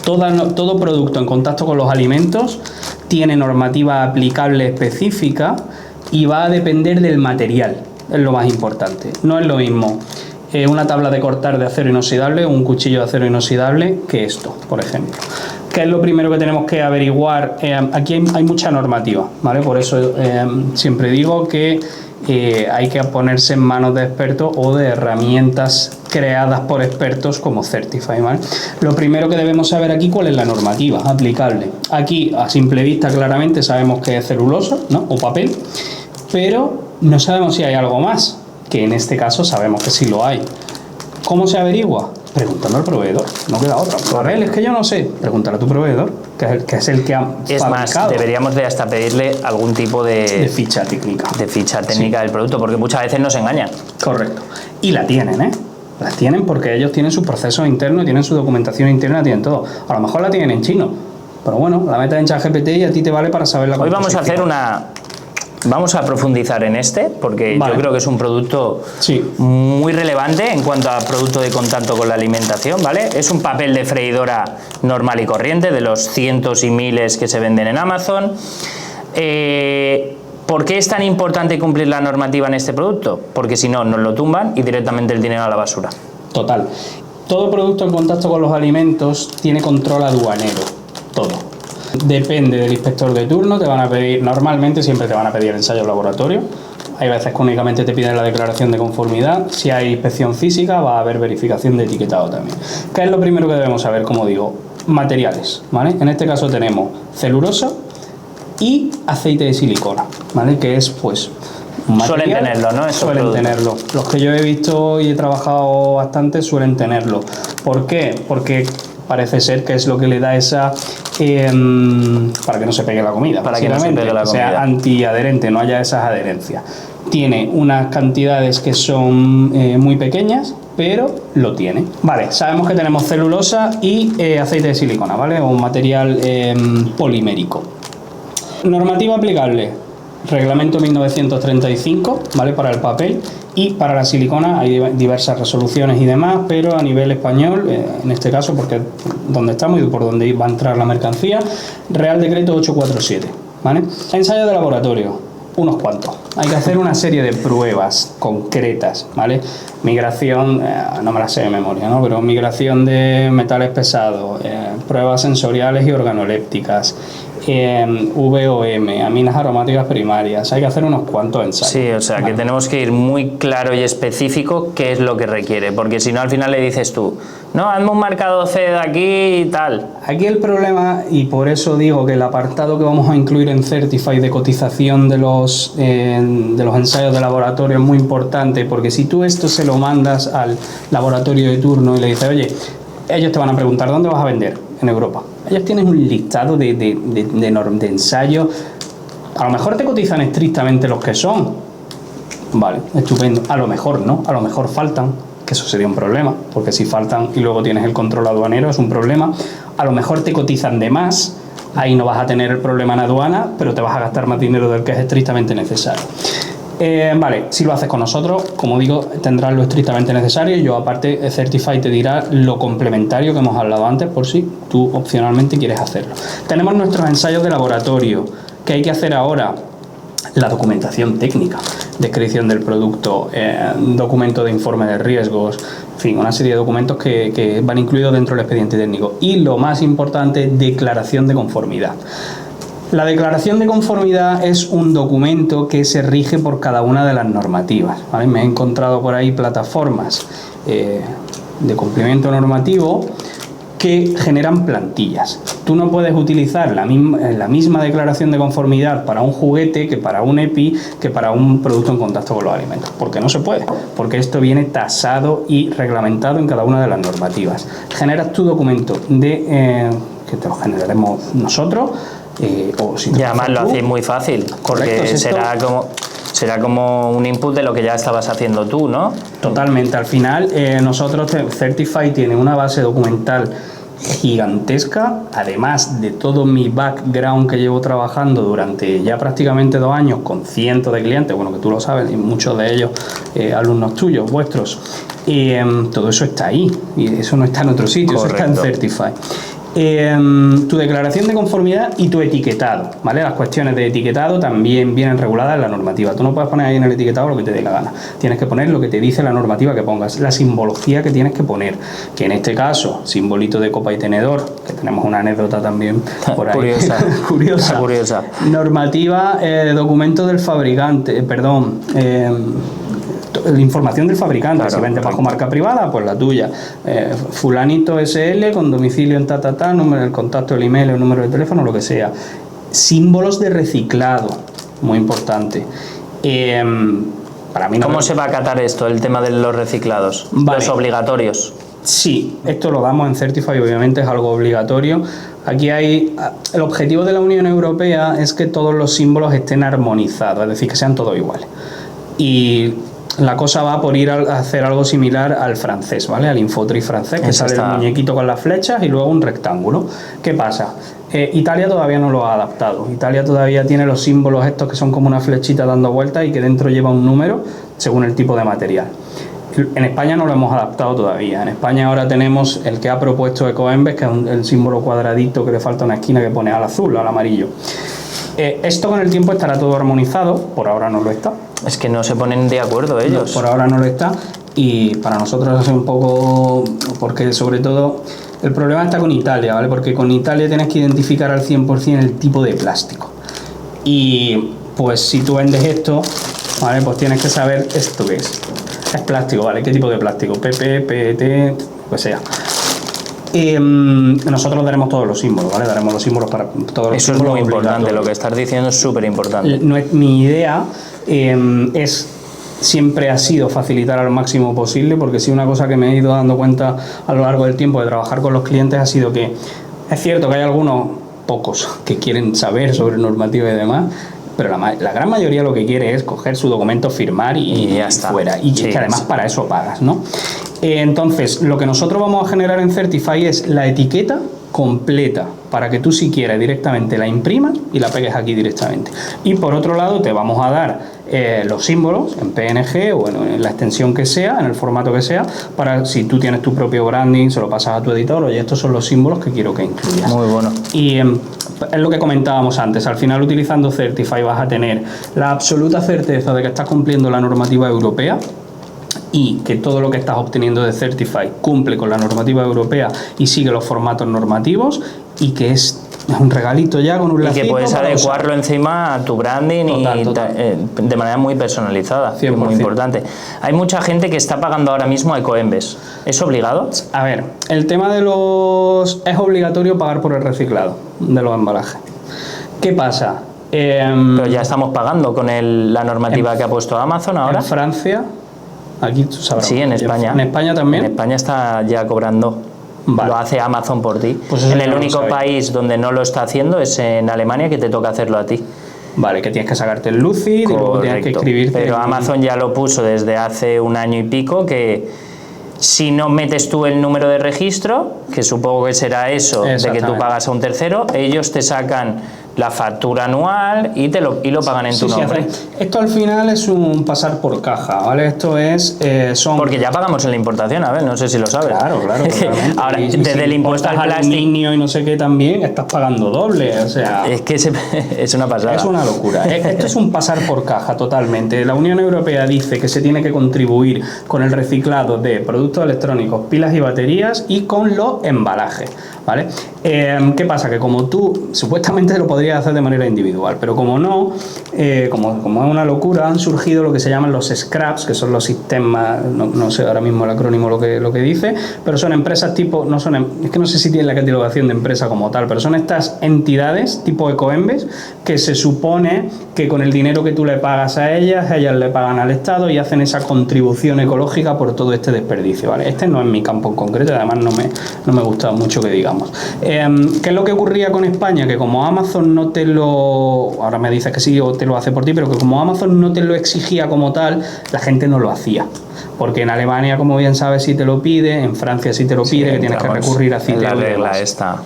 Todo producto en contacto con los alimentos tiene normativa aplicable específica y va a depender del material, es lo más importante. No es lo mismo una tabla de cortar de acero inoxidable o un cuchillo de acero inoxidable que esto, por ejemplo. ¿Qué es lo primero que tenemos que averiguar? Aquí hay mucha normativa, ¿vale? Por eso siempre digo que hay que ponerse en manos de expertos o de herramientas creadas por expertos como Certify, ¿vale? Lo primero que debemos saber aquí, cuál es la normativa aplicable. Aquí, a simple vista, claramente sabemos que es celulosa, ¿no? O papel, pero no sabemos si hay algo más, que en este caso sabemos que sí lo hay. ¿Cómo se averigua? Preguntando al proveedor, no queda otra. Abel, es que yo no sé. Pregúntale a tu proveedor, que es el que ha Es fabricado. más, deberíamos de hasta pedirle algún tipo De ficha técnica. de ficha técnica del producto, porque muchas veces nos engañan. Correcto. Y la tienen, ¿eh? Las tienen porque ellos tienen sus procesos internos, tienen su documentación interna, tienen todo. A lo mejor la tienen en chino, pero bueno, la metes en ChatGPT y a ti te vale para saber la Hoy vamos a composición. Vamos a profundizar en porque Vale. yo creo que es un producto Sí. muy relevante en cuanto a producto de contacto con la alimentación, ¿vale? Es un papel de freidora normal y corriente, de los cientos y miles que se venden en Amazon. ¿Por qué es tan importante cumplir la normativa en este producto? Porque si no, nos lo tumban y directamente el dinero a la basura. Total. Todo producto en contacto con los alimentos tiene control aduanero. Todo. Depende del inspector de turno, te van a pedir, normalmente siempre te van a pedir ensayo laboratorio. Hay veces que únicamente te piden la declaración de conformidad. Si hay inspección física, va a haber verificación de etiquetado también. ¿Qué es lo primero que debemos saber? Como digo, materiales, ¿vale? En este caso tenemos celulosa y aceite de silicona, ¿vale? Que es, pues, un material. Suelen tenerlo, ¿no? Esos Suelen productos. tenerlo. Los que yo he visto y he trabajado bastante suelen tenerlo. ¿Por qué? Porque parece ser que es lo que le da esa... para que no se pegue la comida. Para que no se pegue la O sea, comida. antiadherente, no haya esas adherencias. Tiene unas cantidades que son muy pequeñas, pero lo tiene. Vale, sabemos que tenemos celulosa y aceite de silicona, ¿vale? Un material polimérico. Normativa aplicable. Reglamento 1935, ¿vale? Para el papel, y para la silicona hay diversas resoluciones y demás, pero a nivel español, en este caso, porque es donde estamos y por donde va a entrar la mercancía, Real Decreto 847, ¿vale? Ensayo de laboratorio, unos cuantos. Hay que hacer una serie de pruebas concretas, ¿vale? Migración, no me la sé de memoria, ¿no? Pero migración de metales pesados, pruebas sensoriales y organolépticas, VOM, aminas aromáticas primarias. Hay que hacer unos cuantos ensayos. Sí, o sea, que tenemos que ir muy claro y específico qué es lo que requiere, porque si no al final le dices tú, no, hazme un marcado C de aquí y tal. Aquí el problema, y por eso digo que el apartado que vamos a incluir en Certify de cotización de los ensayos de laboratorio es muy importante, porque si tú esto se lo mandas al laboratorio de turno y le dices, oye, ellos te van a preguntar dónde vas a vender en Europa. Ellos tienen un listado de ensayos. A lo mejor te cotizan estrictamente los que son. Vale, estupendo. A lo mejor no, a lo mejor faltan, que eso sería un problema, porque si faltan y luego tienes el control aduanero es un problema. A lo mejor te cotizan de más, ahí no vas a tener el problema en aduana, pero te vas a gastar más dinero del que es estrictamente necesario. Vale, si lo haces con nosotros, como digo, tendrás lo estrictamente necesario. Yo aparte, Certify te dirá lo complementario que hemos hablado antes, por si tú opcionalmente quieres hacerlo. Tenemos nuestros ensayos de laboratorio. ¿Qué hay que hacer ahora? La documentación técnica, descripción del producto, documento de informe de riesgos, en fin, una serie de documentos que van incluidos dentro del expediente técnico. Y lo más importante, declaración de conformidad. La declaración de conformidad es un documento que se rige por cada una de las normativas, ¿vale? Me he encontrado por ahí plataformas de cumplimiento normativo que generan plantillas. Tú no puedes utilizar la misma declaración de conformidad para un juguete que para un EPI, que para un producto en contacto con los alimentos. Porque no se puede, porque esto viene tasado y reglamentado en cada una de las normativas. Generas tu documento que te lo generaremos nosotros, o si te Y además lo tú. hacéis muy fácil, porque Correcto, será como un input de lo que ya estabas haciendo tú, ¿no? Totalmente. Al final, nosotros, Certify tiene una base documental gigantesca, además de todo mi background que llevo trabajando durante ya prácticamente 2 años con cientos de clientes, bueno, que tú lo sabes, y muchos de ellos alumnos tuyos, vuestros, y todo eso está ahí, y eso no está en otro sitio, Correcto. eso está en Certify. Tu declaración de conformidad y tu etiquetado, ¿vale? Las cuestiones de etiquetado también vienen reguladas en la normativa. Tú no puedes poner ahí en el etiquetado lo que te dé la gana. Tienes que poner lo que te dice la normativa que pongas, la simbología que tienes que poner, que en este caso, simbolito de copa y tenedor, que tenemos una anécdota también por ahí. Curiosa. Curiosa. Normativa, documento del fabricante, la información del fabricante, Claro, si vende bajo correcto. marca privada, pues la tuya. Fulanito SL con domicilio en número del contacto, el email, el número de teléfono, lo que sea. Símbolos de reciclado, muy importante. Para mí no. ¿Cómo se va a acatar esto, el tema de los reciclados? Vale. Los obligatorios. Sí, esto lo damos en Certify, obviamente es algo obligatorio. Aquí el objetivo de la Unión Europea es que todos los símbolos estén armonizados, es decir, que sean todos iguales. Y la cosa va por ir a hacer algo similar al francés, ¿vale? Al Infotrix francés, que sale el muñequito con las flechas y luego un rectángulo. ¿Qué pasa? Italia todavía no lo ha adaptado. Italia todavía tiene los símbolos estos que son como una flechita dando vueltas y que dentro lleva un número según el tipo de material. En España no lo hemos adaptado todavía. En España ahora tenemos el que ha propuesto Ecoembes, que es el símbolo cuadradito que le falta una esquina que pone al azul o al amarillo. Esto con el tiempo estará todo armonizado, por ahora no lo está. Es que no se ponen de acuerdo ellos. No, por ahora no lo está y para nosotros es un poco... porque sobre todo el problema está con Italia, ¿vale? Porque con Italia tienes que identificar al 100% el tipo de plástico. Y pues si tú vendes esto, ¿vale? Pues tienes que saber esto qué es. Es plástico, ¿vale? ¿Qué tipo de plástico? PP, PET, lo que sea. Nosotros daremos todos los símbolos, ¿vale? Daremos los símbolos para todos los símbolos. Eso es muy importante, lo que estás diciendo es súper importante. Mi idea siempre ha sido facilitar al máximo posible, porque sí, una cosa que me he ido dando cuenta a lo largo del tiempo de trabajar con los clientes ha sido que es cierto que hay algunos, pocos, que quieren saber sobre normativa y demás, pero la gran mayoría lo que quiere es coger su documento, firmar y ya está. Fuera. Y sí, que además para eso pagas, ¿no? Entonces, lo que nosotros vamos a generar en Certify es la etiqueta completa para que tú, si quieres, directamente la imprimas y la pegues aquí directamente. Y por otro lado te vamos a dar los símbolos en PNG o en la extensión que sea, en el formato que sea, para si tú tienes tu propio branding, se lo pasas a tu editor, oye, estos son los símbolos que quiero que incluyas. Muy bueno. Y es lo que comentábamos antes, al final utilizando Certify vas a tener la absoluta certeza de que estás cumpliendo la normativa europea y que todo lo que estás obteniendo de Certify cumple con la normativa europea y sigue los formatos normativos, y que es un regalito ya con un lacito. Y que puedes adecuarlo encima a tu branding de manera muy personalizada, 100%. Muy importante. Hay mucha gente que está pagando ahora mismo a Ecoembes. ¿Es obligado? A ver, el tema de es obligatorio pagar por el reciclado de los embalajes. ¿Qué pasa? Pero ya estamos pagando con la normativa que ha puesto Amazon ahora. En Francia, aquí tú sabrás. Sí, en España. ¿En España también? En España está ya cobrando. Vale. Lo hace Amazon por ti. Pues en el único país donde no lo está haciendo es en Alemania, que te toca hacerlo a ti. Vale, que tienes que sacarte el Lucid. Correcto. Y luego tienes que escribirte. Pero Amazon ya lo puso desde hace un año y pico, que si no metes tú el número de registro, que supongo que será eso, de que tú pagas a un tercero, ellos te sacan la factura anual y lo pagan en tu nombre. Sí, esto al final es un pasar por caja, ¿vale? Esto es... Porque ya pagamos en la importación, a ver, no sé si lo sabes. Claro. Ahora, desde si el impuesto al plástico... aluminio y no sé qué también, estás pagando doble, o sea... Es que es una pasada. Es una locura. Esto es un pasar por caja totalmente. La Unión Europea dice que se tiene que contribuir con el reciclado de productos electrónicos, pilas y baterías y con los embalajes, ¿vale? ¿Qué pasa? Que como tú supuestamente lo podrías hacer de manera individual, pero como no, como es una locura, han surgido lo que se llaman los scraps, que son los sistemas, no sé ahora mismo el acrónimo lo que dice, pero son empresas tipo, es que no sé si tienen la catalogación de empresa como tal, pero son estas entidades tipo Ecoembes que se supone que con el dinero que tú le pagas a ellas le pagan al Estado y hacen esa contribución ecológica por todo este desperdicio, ¿vale? Este no es mi campo en concreto, además no me gusta mucho que digamos. ¿Qué es lo que ocurría con España? Que como Amazon no te lo... Ahora me dices que sí o te lo hace por ti, pero que como Amazon no te lo exigía como tal, la gente no lo hacía. Porque en Alemania, como bien sabes, sí te lo pide, en Francia sí te lo pide, que tienes que recurrir a CITES. La regla esta.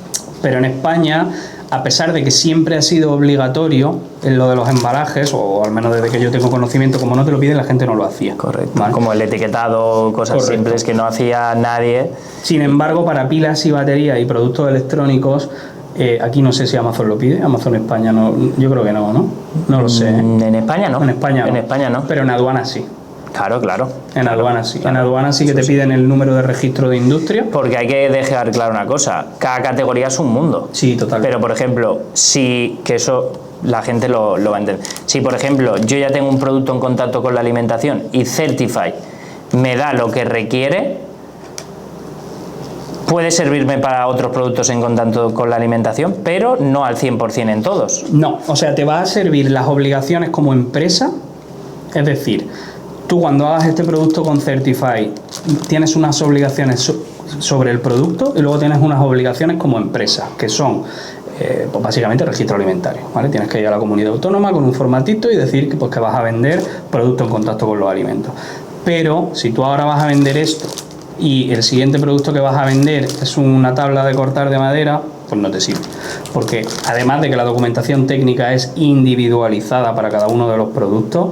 Pero en España, a pesar de que siempre ha sido obligatorio en lo de los embalajes, o al menos desde que yo tengo conocimiento, como no te lo piden, la gente no lo hacía. Correcto. ¿Vale? Como el etiquetado, cosas simples que no hacía nadie. Sin embargo, para pilas y baterías y productos electrónicos, aquí no sé si Amazon lo pide. Amazon España no, yo creo que no lo sé. En España no. En España no. En España no. Pero en aduanas sí. Claro. En aduanas sí. En aduanas sí que te piden el número de registro de industria. Porque hay que dejar claro una cosa, cada categoría es un mundo. Sí, total. Pero, por ejemplo, que eso la gente lo va a entender. Si, por ejemplo, yo ya tengo un producto en contacto con la alimentación y Certify me da lo que requiere, puede servirme para otros productos en contacto con la alimentación, pero no al 100% en todos. No, o sea, te va a servir las obligaciones como empresa, es decir, tú cuando hagas este producto con Certify tienes unas obligaciones sobre el producto y luego tienes unas obligaciones como empresa, que son pues básicamente registro alimentario, ¿vale? Tienes que ir a la comunidad autónoma con un formatito y decir que, pues, que vas a vender producto en contacto con los alimentos. Pero si tú ahora vas a vender esto y el siguiente producto que vas a vender es una tabla de cortar de madera, pues no te sirve. Porque además de que la documentación técnica es individualizada para cada uno de los productos,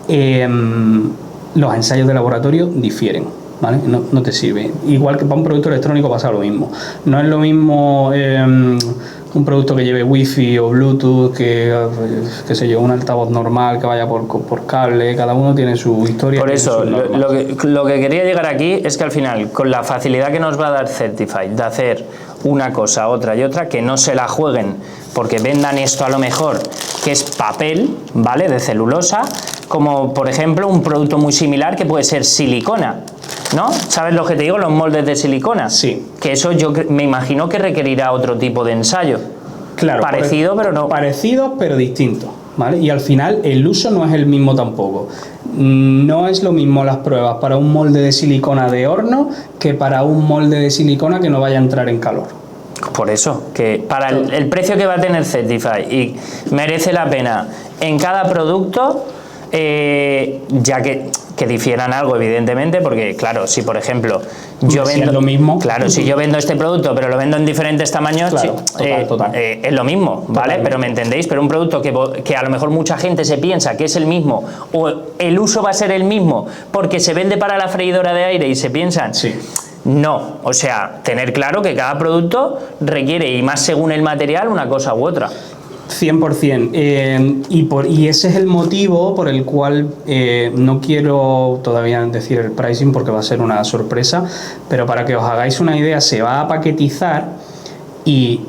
los ensayos de laboratorio difieren, ¿vale? No te sirve. Igual que para un producto electrónico pasa lo mismo. No es lo mismo un producto que lleve wifi o bluetooth que sé yo, un altavoz normal que vaya por cable. Cada uno tiene su historia. Por eso, lo que quería llegar aquí es que al final, con la facilidad que nos va a dar Certify de hacer una cosa, otra y otra, que no se la jueguen porque vendan esto a lo mejor que es papel, ¿vale? De celulosa, como por ejemplo un producto muy similar que puede ser silicona, ¿no? ¿Sabes lo que te digo? Los moldes de silicona. Sí. Que eso yo me imagino que requerirá otro tipo de ensayo. Claro. Parecido, pero no. Parecido, pero distinto, ¿vale? Y al final el uso no es el mismo tampoco. No es lo mismo las pruebas para un molde de silicona de horno que para un molde de silicona que no vaya a entrar en calor. Por eso, que para el precio que va a tener Certify y merece la pena en cada producto, ya que difieran algo, evidentemente, porque claro, si por ejemplo yo vendo lo mismo, claro, si yo vendo este producto pero lo vendo en diferentes tamaños, claro, total. Es lo mismo, ¿vale? Pero me entendéis, pero un producto que a lo mejor mucha gente se piensa que es el mismo o el uso va a ser el mismo porque se vende para la freidora de aire y se piensan, sí. No, o sea, tener claro que cada producto requiere, y más según el material, una cosa u otra. 100%. Y ese es el motivo por el cual no quiero todavía decir el pricing porque va a ser una sorpresa, pero para que os hagáis una idea, se va a paquetizar y,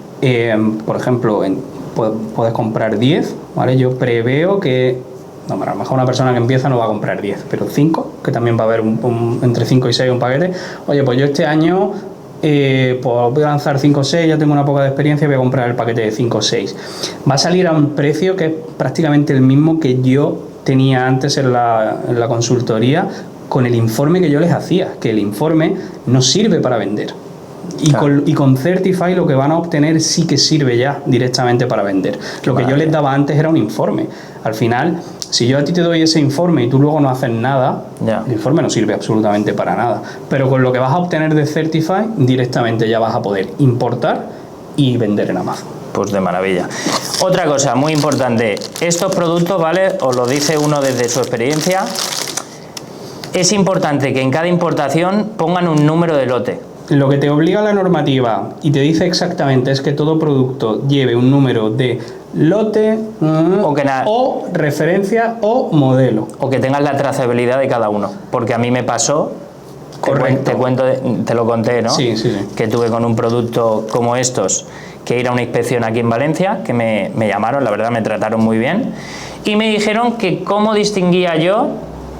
por ejemplo, puedes comprar 10, ¿vale? Yo preveo que, no, a lo mejor una persona que empieza no va a comprar 10, pero 5, que también va a haber entre 5 y 6 un paquete. Oye, pues yo este año pues voy a lanzar 5 o 6, ya tengo una poca de experiencia, voy a comprar el paquete de 5 o 6. Va a salir a un precio que es prácticamente el mismo que yo tenía antes en la consultoría con el informe que yo les hacía, que el informe no sirve para vender. Y con Certify lo que van a obtener sí que sirve ya directamente para vender. Lo que yo les daba antes era un informe. Al final, si yo a ti te doy ese informe y tú luego no haces nada, el informe no sirve absolutamente para nada. Pero con lo que vas a obtener de Certify, directamente ya vas a poder importar y vender en Amazon. Pues de maravilla. Otra cosa muy importante, estos productos, ¿vale? Os lo dice uno desde su experiencia, es importante que en cada importación pongan un número de lote. Lo que te obliga la normativa y te dice exactamente es que todo producto lleve un número de lote o referencia o modelo. O que tengas la trazabilidad de cada uno. Porque a mí me pasó, correcto, te lo conté, ¿no? Sí. Que tuve con un producto como estos que ir a una inspección aquí en Valencia, que me llamaron, la verdad me trataron muy bien, y me dijeron que cómo distinguía yo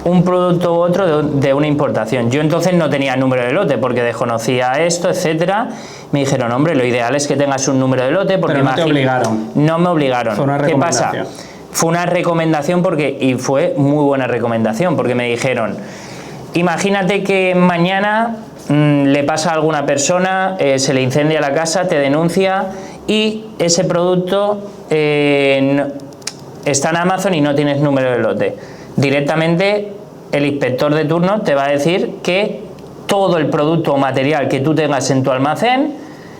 un producto u otro de una importación. Yo entonces no tenía número de lote porque desconocía esto, etcétera. Me dijeron, hombre, lo ideal es que tengas un número de lote porque pero no te obligaron. No me obligaron. Fue una recomendación. ¿Qué pasa? Fue una recomendación y fue muy buena recomendación porque me dijeron, imagínate que mañana le pasa a alguna persona, se le incendia la casa, te denuncia y ese producto está en Amazon y no tienes número de lote. Directamente el inspector de turno te va a decir que todo el producto o material que tú tengas en tu almacén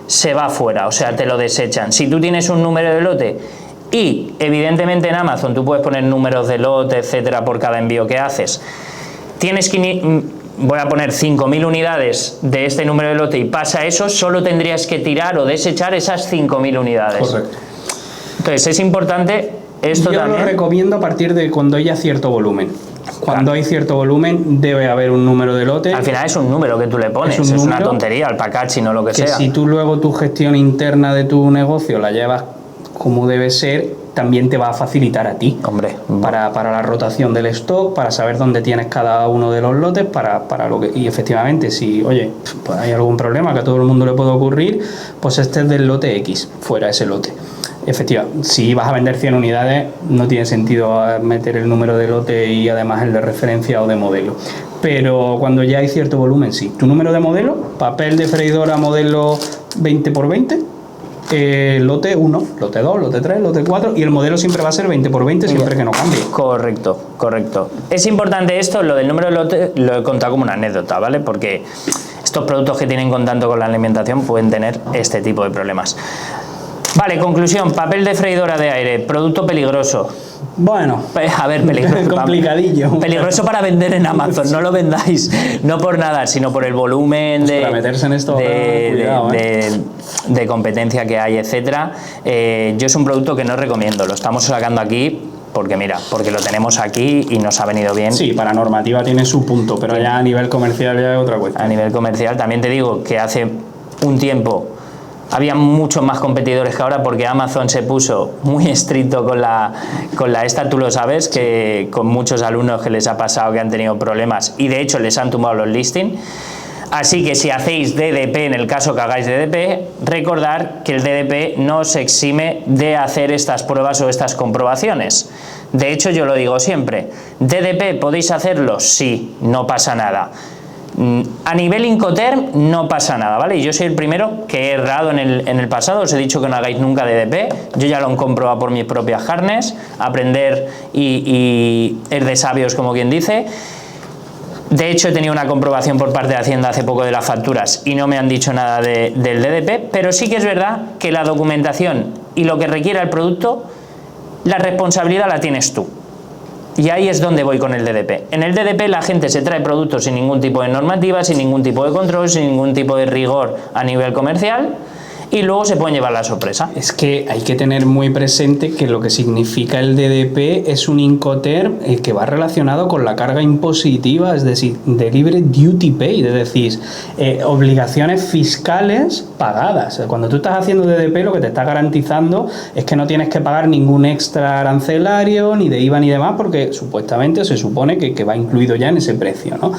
se va fuera, o sea, te lo desechan. Si tú tienes un número de lote y evidentemente en Amazon tú puedes poner números de lote, etcétera, por cada envío que haces, tienes que, voy a poner 5.000 unidades de este número de lote y pasa eso, solo tendrías que tirar o desechar esas 5.000 unidades. Correcto. Entonces es importante esto yo también. Yo lo recomiendo a partir de cuando haya cierto volumen. Cuando hay cierto volumen debe haber un número de lote. Al final es un número que tú le pones, es una tontería, el packaging o lo que sea. Si tú luego tu gestión interna de tu negocio la llevas como debe ser, también te va a facilitar a ti. Hombre, Para la rotación del stock, para saber dónde tienes cada uno de los lotes, para lo que... Y efectivamente, si, oye, pues hay algún problema que a todo el mundo le puede ocurrir, pues este es del lote X, fuera ese lote. Efectivamente, si vas a vender 100 unidades, no tiene sentido meter el número de lote y además el de referencia o de modelo. Pero cuando ya hay cierto volumen, sí. Tu número de modelo, papel de freidora modelo 20×20, lote 1, lote 2, lote 3, lote 4, y el modelo siempre va a ser 20×20 siempre que no cambie. Correcto, correcto. Es importante esto, lo del número de lote, lo he contado como una anécdota, ¿vale? Porque estos productos que tienen contacto con la alimentación pueden tener este tipo de problemas. Vale, conclusión, papel de freidora de aire, producto peligroso. Bueno, A ver, peligroso. complicadillo. Peligroso para vender en Amazon, no lo vendáis, no por nada, sino por el volumen pues para meterse en esto, cuidado, de competencia que hay, etcétera. Yo es un producto que no recomiendo, lo estamos sacando aquí porque mira, porque lo tenemos aquí y nos ha venido bien. Sí, para normativa tiene su punto, pero ya a nivel comercial ya es otra cuestión. A nivel comercial también te digo que hace un tiempo había muchos más competidores que ahora porque Amazon se puso muy estricto con la esta, tú lo sabes, que con muchos alumnos que les ha pasado que han tenido problemas y de hecho les han tumbado los listings. Así que si hacéis DDP, en el caso que hagáis DDP, recordar que el DDP no os exime de hacer estas pruebas o estas comprobaciones. De hecho, yo lo digo siempre, ¿DDP podéis hacerlo? Sí, no pasa nada. A nivel Incoterm no pasa nada, ¿vale? Y yo soy el primero que he errado en el pasado, os he dicho que no hagáis nunca DDP, yo ya lo he comprobado por mis propias carnes, aprender y es de sabios, como quien dice. De hecho, he tenido una comprobación por parte de Hacienda hace poco de las facturas y no me han dicho nada del DDP, pero sí que es verdad que la documentación y lo que requiera el producto, la responsabilidad la tienes tú. Y ahí es donde voy con el DDP. En el DDP la gente se trae productos sin ningún tipo de normativa, sin ningún tipo de control, sin ningún tipo de rigor a nivel comercial y luego se pueden llevar la sorpresa. Es que hay que tener muy presente que lo que significa el DDP es un Incoterm que va relacionado con la carga impositiva, es decir, Delivery Duty Paid, es decir, obligaciones fiscales pagadas. Cuando tú estás haciendo DDP lo que te está garantizando es que no tienes que pagar ningún extra arancelario, ni de IVA ni demás, porque supuestamente se supone que va incluido ya en ese precio, ¿no?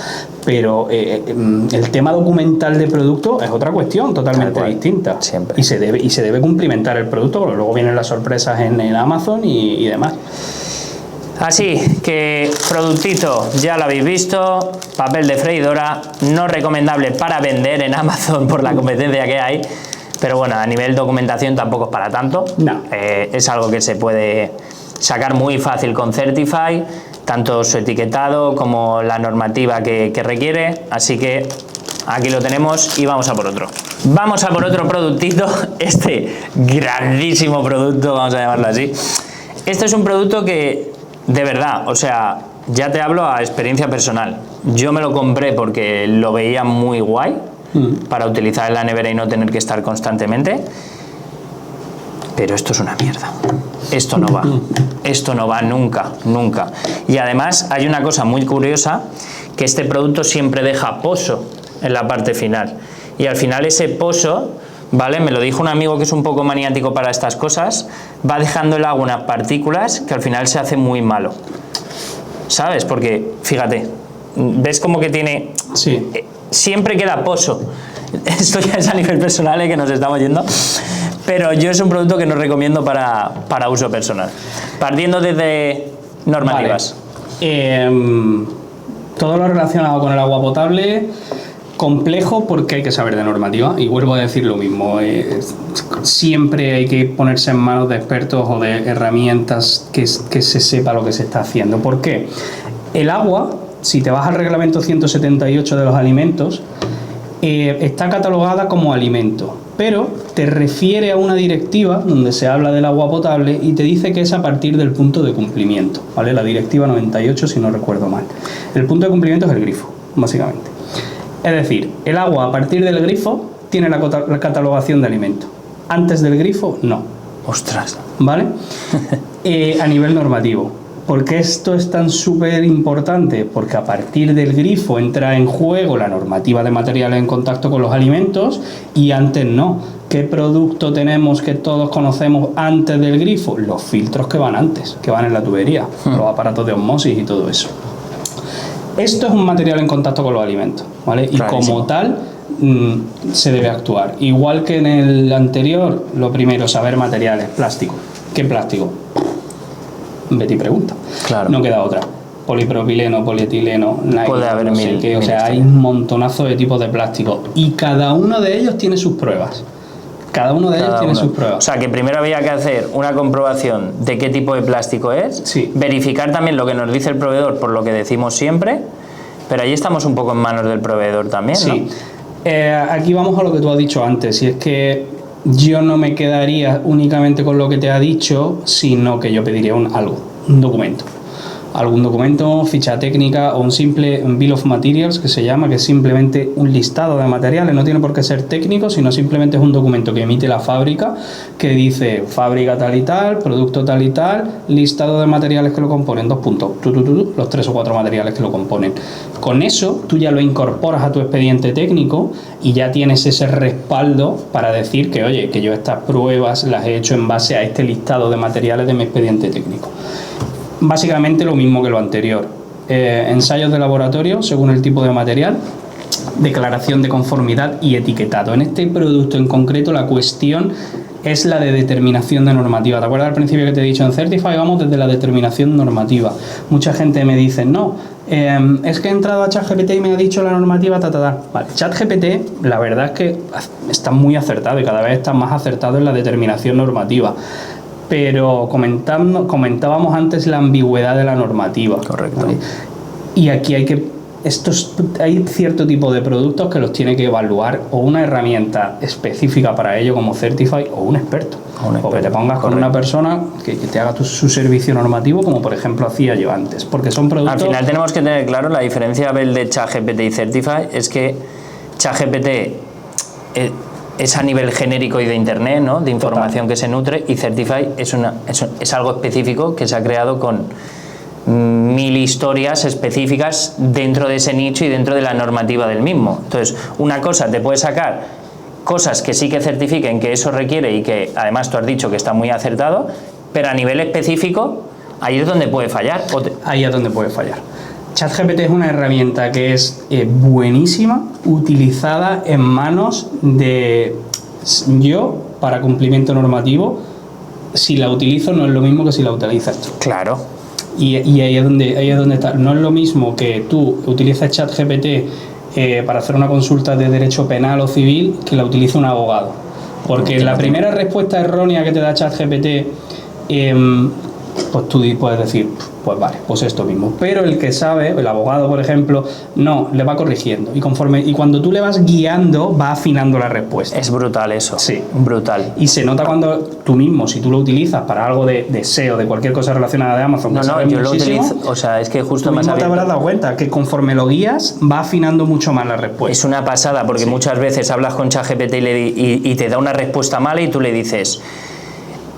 Pero el tema documental de producto es otra cuestión totalmente distinta. Siempre. Y se debe cumplimentar el producto, porque luego vienen las sorpresas en Amazon y demás. Así que productito, ya lo habéis visto, papel de freidora, no recomendable para vender en Amazon por la competencia que hay, pero bueno, a nivel documentación tampoco es para tanto. No. Es algo que se puede sacar muy fácil con Certify, tanto su etiquetado como la normativa que requiere, así que aquí lo tenemos y vamos a por otro. Vamos a por otro productito, este grandísimo producto, vamos a llamarlo así. Este es un producto que, de verdad, o sea, ya te hablo a experiencia personal. Yo me lo compré porque lo veía muy guay para utilizar en la nevera y no tener que estar constantemente. Pero esto es una mierda. Esto no va. Esto no va nunca, nunca. Y además hay una cosa muy curiosa, que este producto siempre deja pozo en la parte final. Y al final ese pozo, ¿vale? Me lo dijo un amigo que es un poco maniático para estas cosas, va dejando el agua unas partículas que al final se hace muy malo. ¿Sabes? Porque, fíjate, ¿ves como que tiene... Sí. Siempre queda pozo. Esto ya es a nivel personal, que nos estamos yendo. Pero yo es un producto que no recomiendo para uso personal. Partiendo desde normativas. Vale. Todo lo relacionado con el agua potable, complejo porque hay que saber de normativa. Y vuelvo a decir lo mismo. Siempre hay que ponerse en manos de expertos o de herramientas que se sepa lo que se está haciendo. ¿Por qué? El agua, si te vas al reglamento 178 de los alimentos, está catalogada como alimento, pero te refiere a una directiva donde se habla del agua potable y te dice que es a partir del punto de cumplimiento, ¿vale? La directiva 98, si no recuerdo mal. El punto de cumplimiento es el grifo, básicamente. Es decir, el agua a partir del grifo tiene la catalogación de alimento. Antes del grifo, no. Ostras. ¿Vale? A nivel normativo. ¿Por qué esto es tan súper importante? Porque a partir del grifo entra en juego la normativa de materiales en contacto con los alimentos y antes no. ¿Qué producto tenemos que todos conocemos antes del grifo? Los filtros que van antes, que van en la tubería, los aparatos de osmosis y todo eso. Esto es un material en contacto con los alimentos, ¿vale? Y como tal se debe actuar. Igual que en el anterior, lo primero, saber materiales, plástico. ¿Qué plástico? Betty pregunta. Claro. No queda otra. Polipropileno, polietileno, nylon, puede haber mil, o sea, hay un montonazo de tipos de plástico y cada uno de ellos tiene sus pruebas. Cada uno de ellos tiene sus pruebas. O sea, que primero había que hacer una comprobación de qué tipo de plástico es, sí. Verificar también lo que nos dice el proveedor, por lo que decimos siempre, pero ahí estamos un poco en manos del proveedor también, sí. ¿no? Aquí vamos a lo que tú has dicho antes, y es que yo no me quedaría únicamente con lo que te ha dicho, sino que yo pediría un documento. Algún documento, ficha técnica o un simple bill of materials que se llama, que es simplemente un listado de materiales, no tiene por qué ser técnico, sino simplemente es un documento que emite la fábrica que dice fábrica tal y tal, producto tal y tal, listado de materiales que lo componen, 2 puntos, los 3 o 4 materiales que lo componen. Con eso tú ya lo incorporas a tu expediente técnico y ya tienes ese respaldo para decir que, oye, que yo estas pruebas las he hecho en base a este listado de materiales de mi expediente técnico. Básicamente lo mismo que lo anterior. Ensayos de laboratorio según el tipo de material, declaración de conformidad y etiquetado. En este producto en concreto la cuestión es la de determinación de normativa. ¿Te acuerdas al principio que te he dicho en Certify? Vamos desde la determinación normativa. Mucha gente me dice, no, es que he entrado a ChatGPT y me ha dicho la normativa, Vale, ChatGPT, la verdad es que está muy acertado y cada vez está más acertado en la determinación normativa. Pero comentábamos antes la ambigüedad de la normativa. Correcto. ¿Vale? Y aquí hay cierto tipo de productos que los tiene que evaluar o una herramienta específica para ello como Certify o un experto. O que te pongas con una persona que te haga su servicio normativo, como por ejemplo hacía yo antes. Porque son productos... Al final tenemos que tener claro la diferencia de ChatGPT y Certify, es que ChatGPT es a nivel genérico y de internet, ¿no? De información Total. Que se nutre, y Certify es algo específico que se ha creado con 1000 historias específicas dentro de ese nicho y dentro de la normativa del mismo. Entonces, una cosa te puede sacar cosas que sí que certifiquen que eso requiere y que además tú has dicho que está muy acertado, pero a nivel específico ahí es donde puede fallar. Ahí es donde puede fallar. ChatGPT es una herramienta que es buenísima, utilizada en manos de yo para cumplimiento normativo. Si la utilizo no es lo mismo que si la utilizas tú. Claro. Y ahí es donde está. No es lo mismo que tú utilices ChatGPT para hacer una consulta de derecho penal o civil que la utilice un abogado. Porque la primera respuesta errónea que te da ChatGPT, pues tú puedes decir, pues vale, pues esto mismo. Pero el que sabe, el abogado por ejemplo, no, le va corrigiendo. Y cuando tú le vas guiando, va afinando la respuesta. Es brutal eso. Sí. Brutal. Y se nota cuando tú mismo, si tú lo utilizas para algo de SEO, de cualquier cosa relacionada de Amazon. No, yo lo utilizo, o sea, es que justo más te habrás dado cuenta que conforme lo guías, va afinando mucho más la respuesta. Es una pasada, porque muchas veces hablas con ChatGPT y te da una respuesta mala y tú le dices...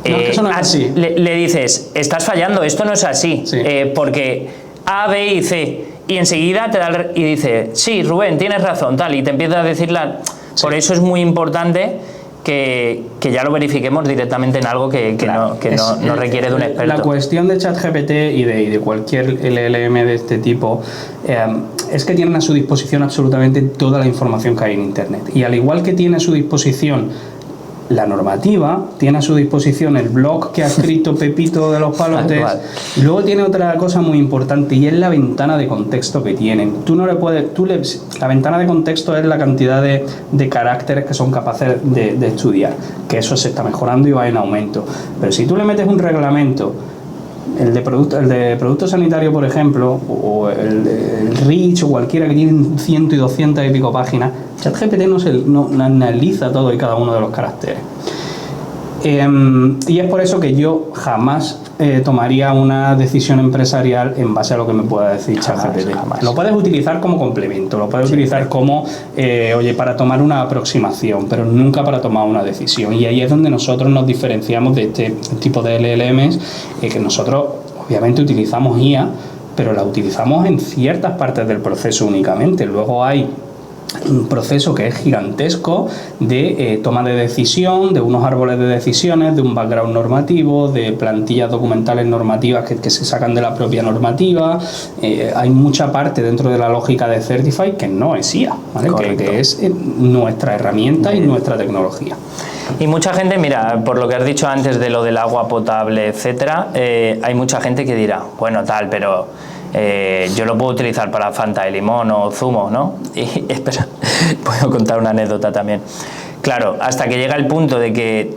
No, es que eso no es así. Le dices, estás fallando, esto no es así, sí. Porque A, B y C, y enseguida te da y dice, sí, Rubén, tienes razón, tal, y te empieza a decirla. Sí. Por eso es muy importante que ya lo verifiquemos directamente en algo que no requiere de un experto. La cuestión de ChatGPT y de cualquier LLM de este tipo es que tienen a su disposición absolutamente toda la información que hay en Internet. Y al igual que tiene a su disposición la normativa, tiene a su disposición el blog que ha escrito Pepito de los Palotes, y luego tiene otra cosa muy importante y es la ventana de contexto que tienen. Tú no le puedes, la ventana de contexto es la cantidad de caracteres que son capaces de estudiar, que eso se está mejorando y va en aumento. Pero si tú le metes un reglamento, el de producto sanitario, por ejemplo, o el REACH o cualquiera que tienen 100 y 200 y pico páginas, ChatGPT no analiza todo y cada uno de los caracteres. Y es por eso que yo jamás tomaría una decisión empresarial en base a lo que me pueda decir ChatGPT. Lo puedes utilizar como complemento, lo puedes utilizar como, para tomar una aproximación, pero nunca para tomar una decisión. Y ahí es donde nosotros nos diferenciamos de este tipo de LLMs, que nosotros obviamente utilizamos IA, pero la utilizamos en ciertas partes del proceso únicamente. Luego hay un proceso que es gigantesco de toma de decisión, de unos árboles de decisiones, de un background normativo, de plantillas documentales normativas que se sacan de la propia normativa. Hay mucha parte dentro de la lógica de Certify que no es IA, ¿vale? que es nuestra herramienta y nuestra tecnología. Y mucha gente, mira, por lo que has dicho antes de lo del agua potable, etcétera, hay mucha gente que dirá, bueno, tal, pero yo lo puedo utilizar para Fanta de limón o zumo, ¿no? Y espera, puedo contar una anécdota también. Claro, hasta que llega el punto de que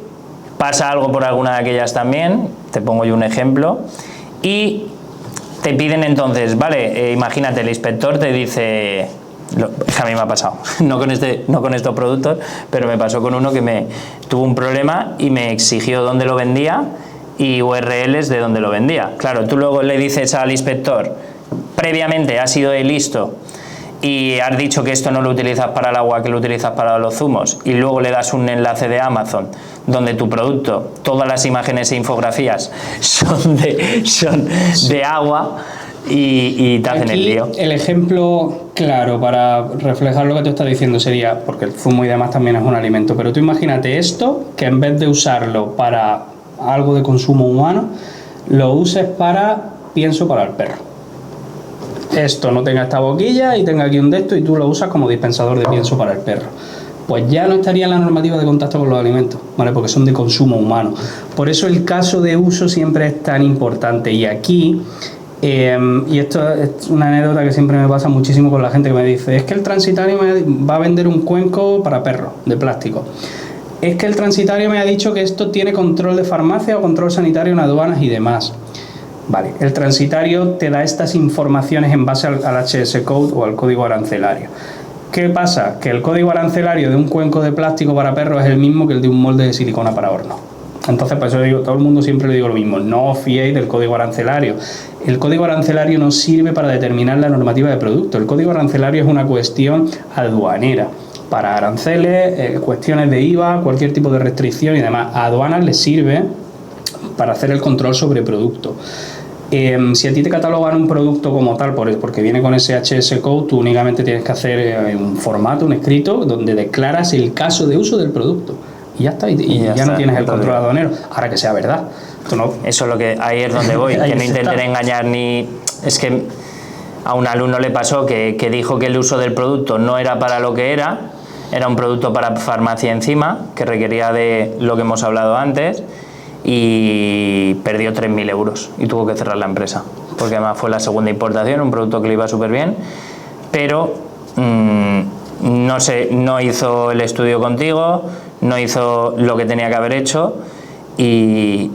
pasa algo por alguna de aquellas también, te pongo yo un ejemplo, y te piden entonces, vale, imagínate, el inspector te dice, es que a mí me ha pasado, no con estos productos, pero me pasó con uno que me tuvo un problema y me exigió dónde lo vendía y URLs de donde lo vendía. Claro, tú luego le dices al inspector, previamente has sido listo y has dicho que esto no lo utilizas para el agua, que lo utilizas para los zumos, y luego le das un enlace de Amazon donde tu producto, todas las imágenes e infografías son de agua y te hacen el lío. El ejemplo claro para reflejar lo que tú estás diciendo sería, porque el zumo y demás también es un alimento, pero tú imagínate esto, que en vez de usarlo para algo de consumo humano, lo uses para pienso para el perro. Esto no tenga esta boquilla y tenga aquí un de esto y tú lo usas como dispensador de pienso para el perro. Pues ya no estaría en la normativa de contacto con los alimentos, ¿vale? Porque son de consumo humano. Por eso el caso de uso siempre es tan importante. Y aquí, y esto es una anécdota que siempre me pasa muchísimo con la gente que me dice, es que el transitario me va a vender un cuenco para perros de plástico. Es que el transitario me ha dicho que esto tiene control de farmacia o control sanitario en aduanas y demás. Vale, el transitario te da estas informaciones en base al HS Code o al código arancelario. ¿Qué pasa? Que el código arancelario de un cuenco de plástico para perros es el mismo que el de un molde de silicona para horno. Entonces, por eso digo, todo el mundo siempre le digo lo mismo, no os fiéis del código arancelario. El código arancelario no sirve para determinar la normativa de producto. El código arancelario es una cuestión aduanera. Para aranceles, cuestiones de IVA, cualquier tipo de restricción y demás. A aduanas les sirve para hacer el control sobre producto. Si a ti te catalogan un producto como tal, porque viene con ese HS Code, tú únicamente tienes que hacer un formato, un escrito, donde declaras el caso de uso del producto. Y ya está, y ya no tienes el control aduanero. Ahora que sea verdad. No... Eso es lo que ahí es donde voy, que no intenten engañar ni... Es que a un alumno le pasó que dijo que el uso del producto no era para lo que era un producto para farmacia encima, que requería de lo que hemos hablado antes, y perdió 3.000 euros y tuvo que cerrar la empresa, porque además fue la segunda importación, un producto que le iba súper bien, pero no hizo el estudio contigo, no hizo lo que tenía que haber hecho y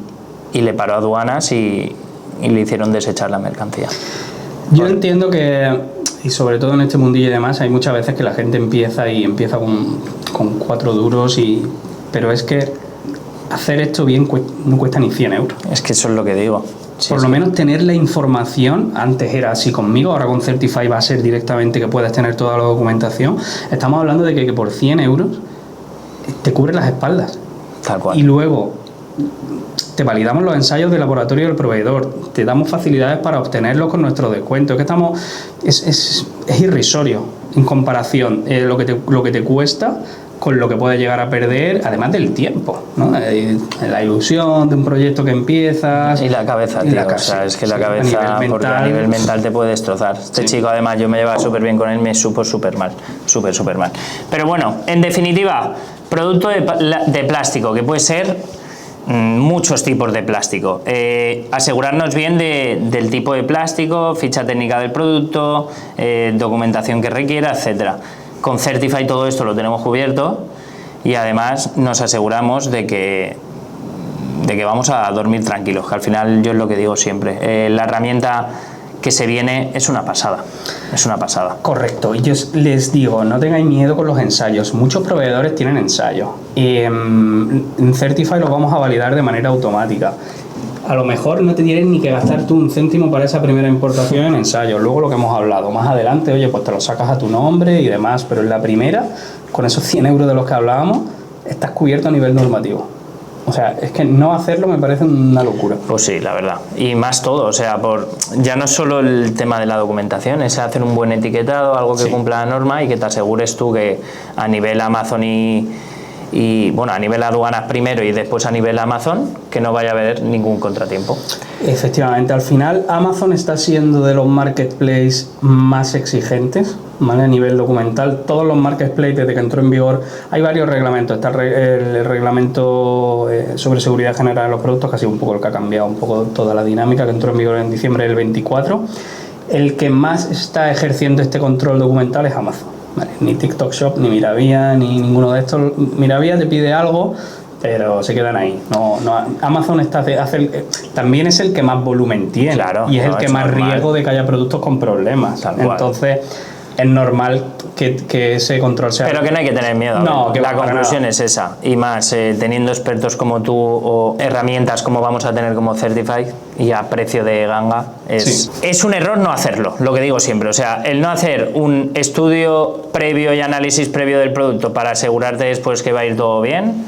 le paró a aduanas y le hicieron desechar la mercancía. Yo entiendo que, y sobre todo en este mundillo y demás, hay muchas veces que la gente empieza con 4 duros, pero es que hacer esto bien no cuesta ni 100 euros. Es que eso es lo que digo. Sí, por lo menos tener la información, antes era así conmigo, ahora con Certify va a ser directamente que puedes tener toda la documentación. Estamos hablando de que por 100 euros te cubre las espaldas. Tal cual. Y luego te validamos los ensayos de laboratorio del proveedor, te damos facilidades para obtenerlos con nuestro descuento. Es que es irrisorio en comparación lo que te cuesta con lo que puedes llegar a perder, además del tiempo, ¿no? La ilusión de un proyecto que empiezas. Y la cabeza, tío. O sea, es que la cabeza, porque a nivel mental te puede destrozar. Este chico, además, yo me llevaba súper bien con él, me supo súper mal. Súper mal. Pero bueno, en definitiva, producto de plástico, que puede ser muchos tipos de plástico. Asegurarnos bien del tipo de plástico, ficha técnica del producto, documentación que requiera, etcétera. Con Certify todo esto lo tenemos cubierto y además nos aseguramos de que vamos a dormir tranquilos, que al final yo es lo que digo siempre, la herramienta que se viene es una pasada. Correcto, y yo les digo, no tengáis miedo con los ensayos, muchos proveedores tienen ensayos, en Certify los vamos a validar de manera automática. A lo mejor no te tienes ni que gastar tú un céntimo para esa primera importación en ensayo. Luego lo que hemos hablado, más adelante, oye, pues te lo sacas a tu nombre y demás, pero en la primera, con esos 100 euros de los que hablábamos, estás cubierto a nivel normativo. O sea, es que no hacerlo me parece una locura. Pues sí, la verdad. Y más todo, o sea, ya no es solo el tema de la documentación, es hacer un buen etiquetado, algo que cumpla la norma y que te asegures tú que a nivel Amazon y bueno, a nivel aduanas primero y después a nivel Amazon, que no vaya a haber ningún contratiempo. Efectivamente, al final Amazon está siendo de los marketplaces más exigentes, ¿vale? A nivel documental, todos los marketplaces desde que entró en vigor, hay varios reglamentos, está el reglamento sobre seguridad general de los productos, que ha sido un poco el que ha cambiado un poco toda la dinámica, que entró en vigor en diciembre del 24. El que más está ejerciendo este control documental es Amazon. Vale, ni TikTok Shop, ni Miravía, ni ninguno de estos. Miravía te pide algo, pero se quedan ahí. Amazon también es el que más volumen tiene, claro, y es el que más riesgo de que haya productos con problemas. Entonces es normal que ese control sea... Pero que no hay que tener miedo. No, que la conclusión es esa. Y más, teniendo expertos como tú o herramientas como vamos a tener como Certify y a precio de ganga, es un error no hacerlo, lo que digo siempre. O sea, el no hacer un estudio previo y análisis previo del producto para asegurarte después que va a ir todo bien,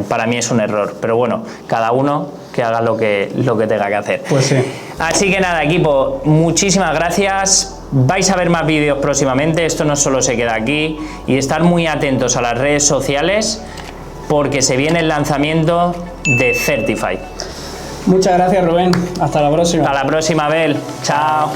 para mí es un error. Pero bueno, cada uno que haga lo que tenga que hacer. Pues sí. Así que nada, equipo, muchísimas gracias. Vais a ver más vídeos próximamente, esto no solo se queda aquí, y estar muy atentos a las redes sociales porque se viene el lanzamiento de Certify. Muchas gracias, Rubén. Hasta la próxima. Hasta la próxima, Abel. Chao.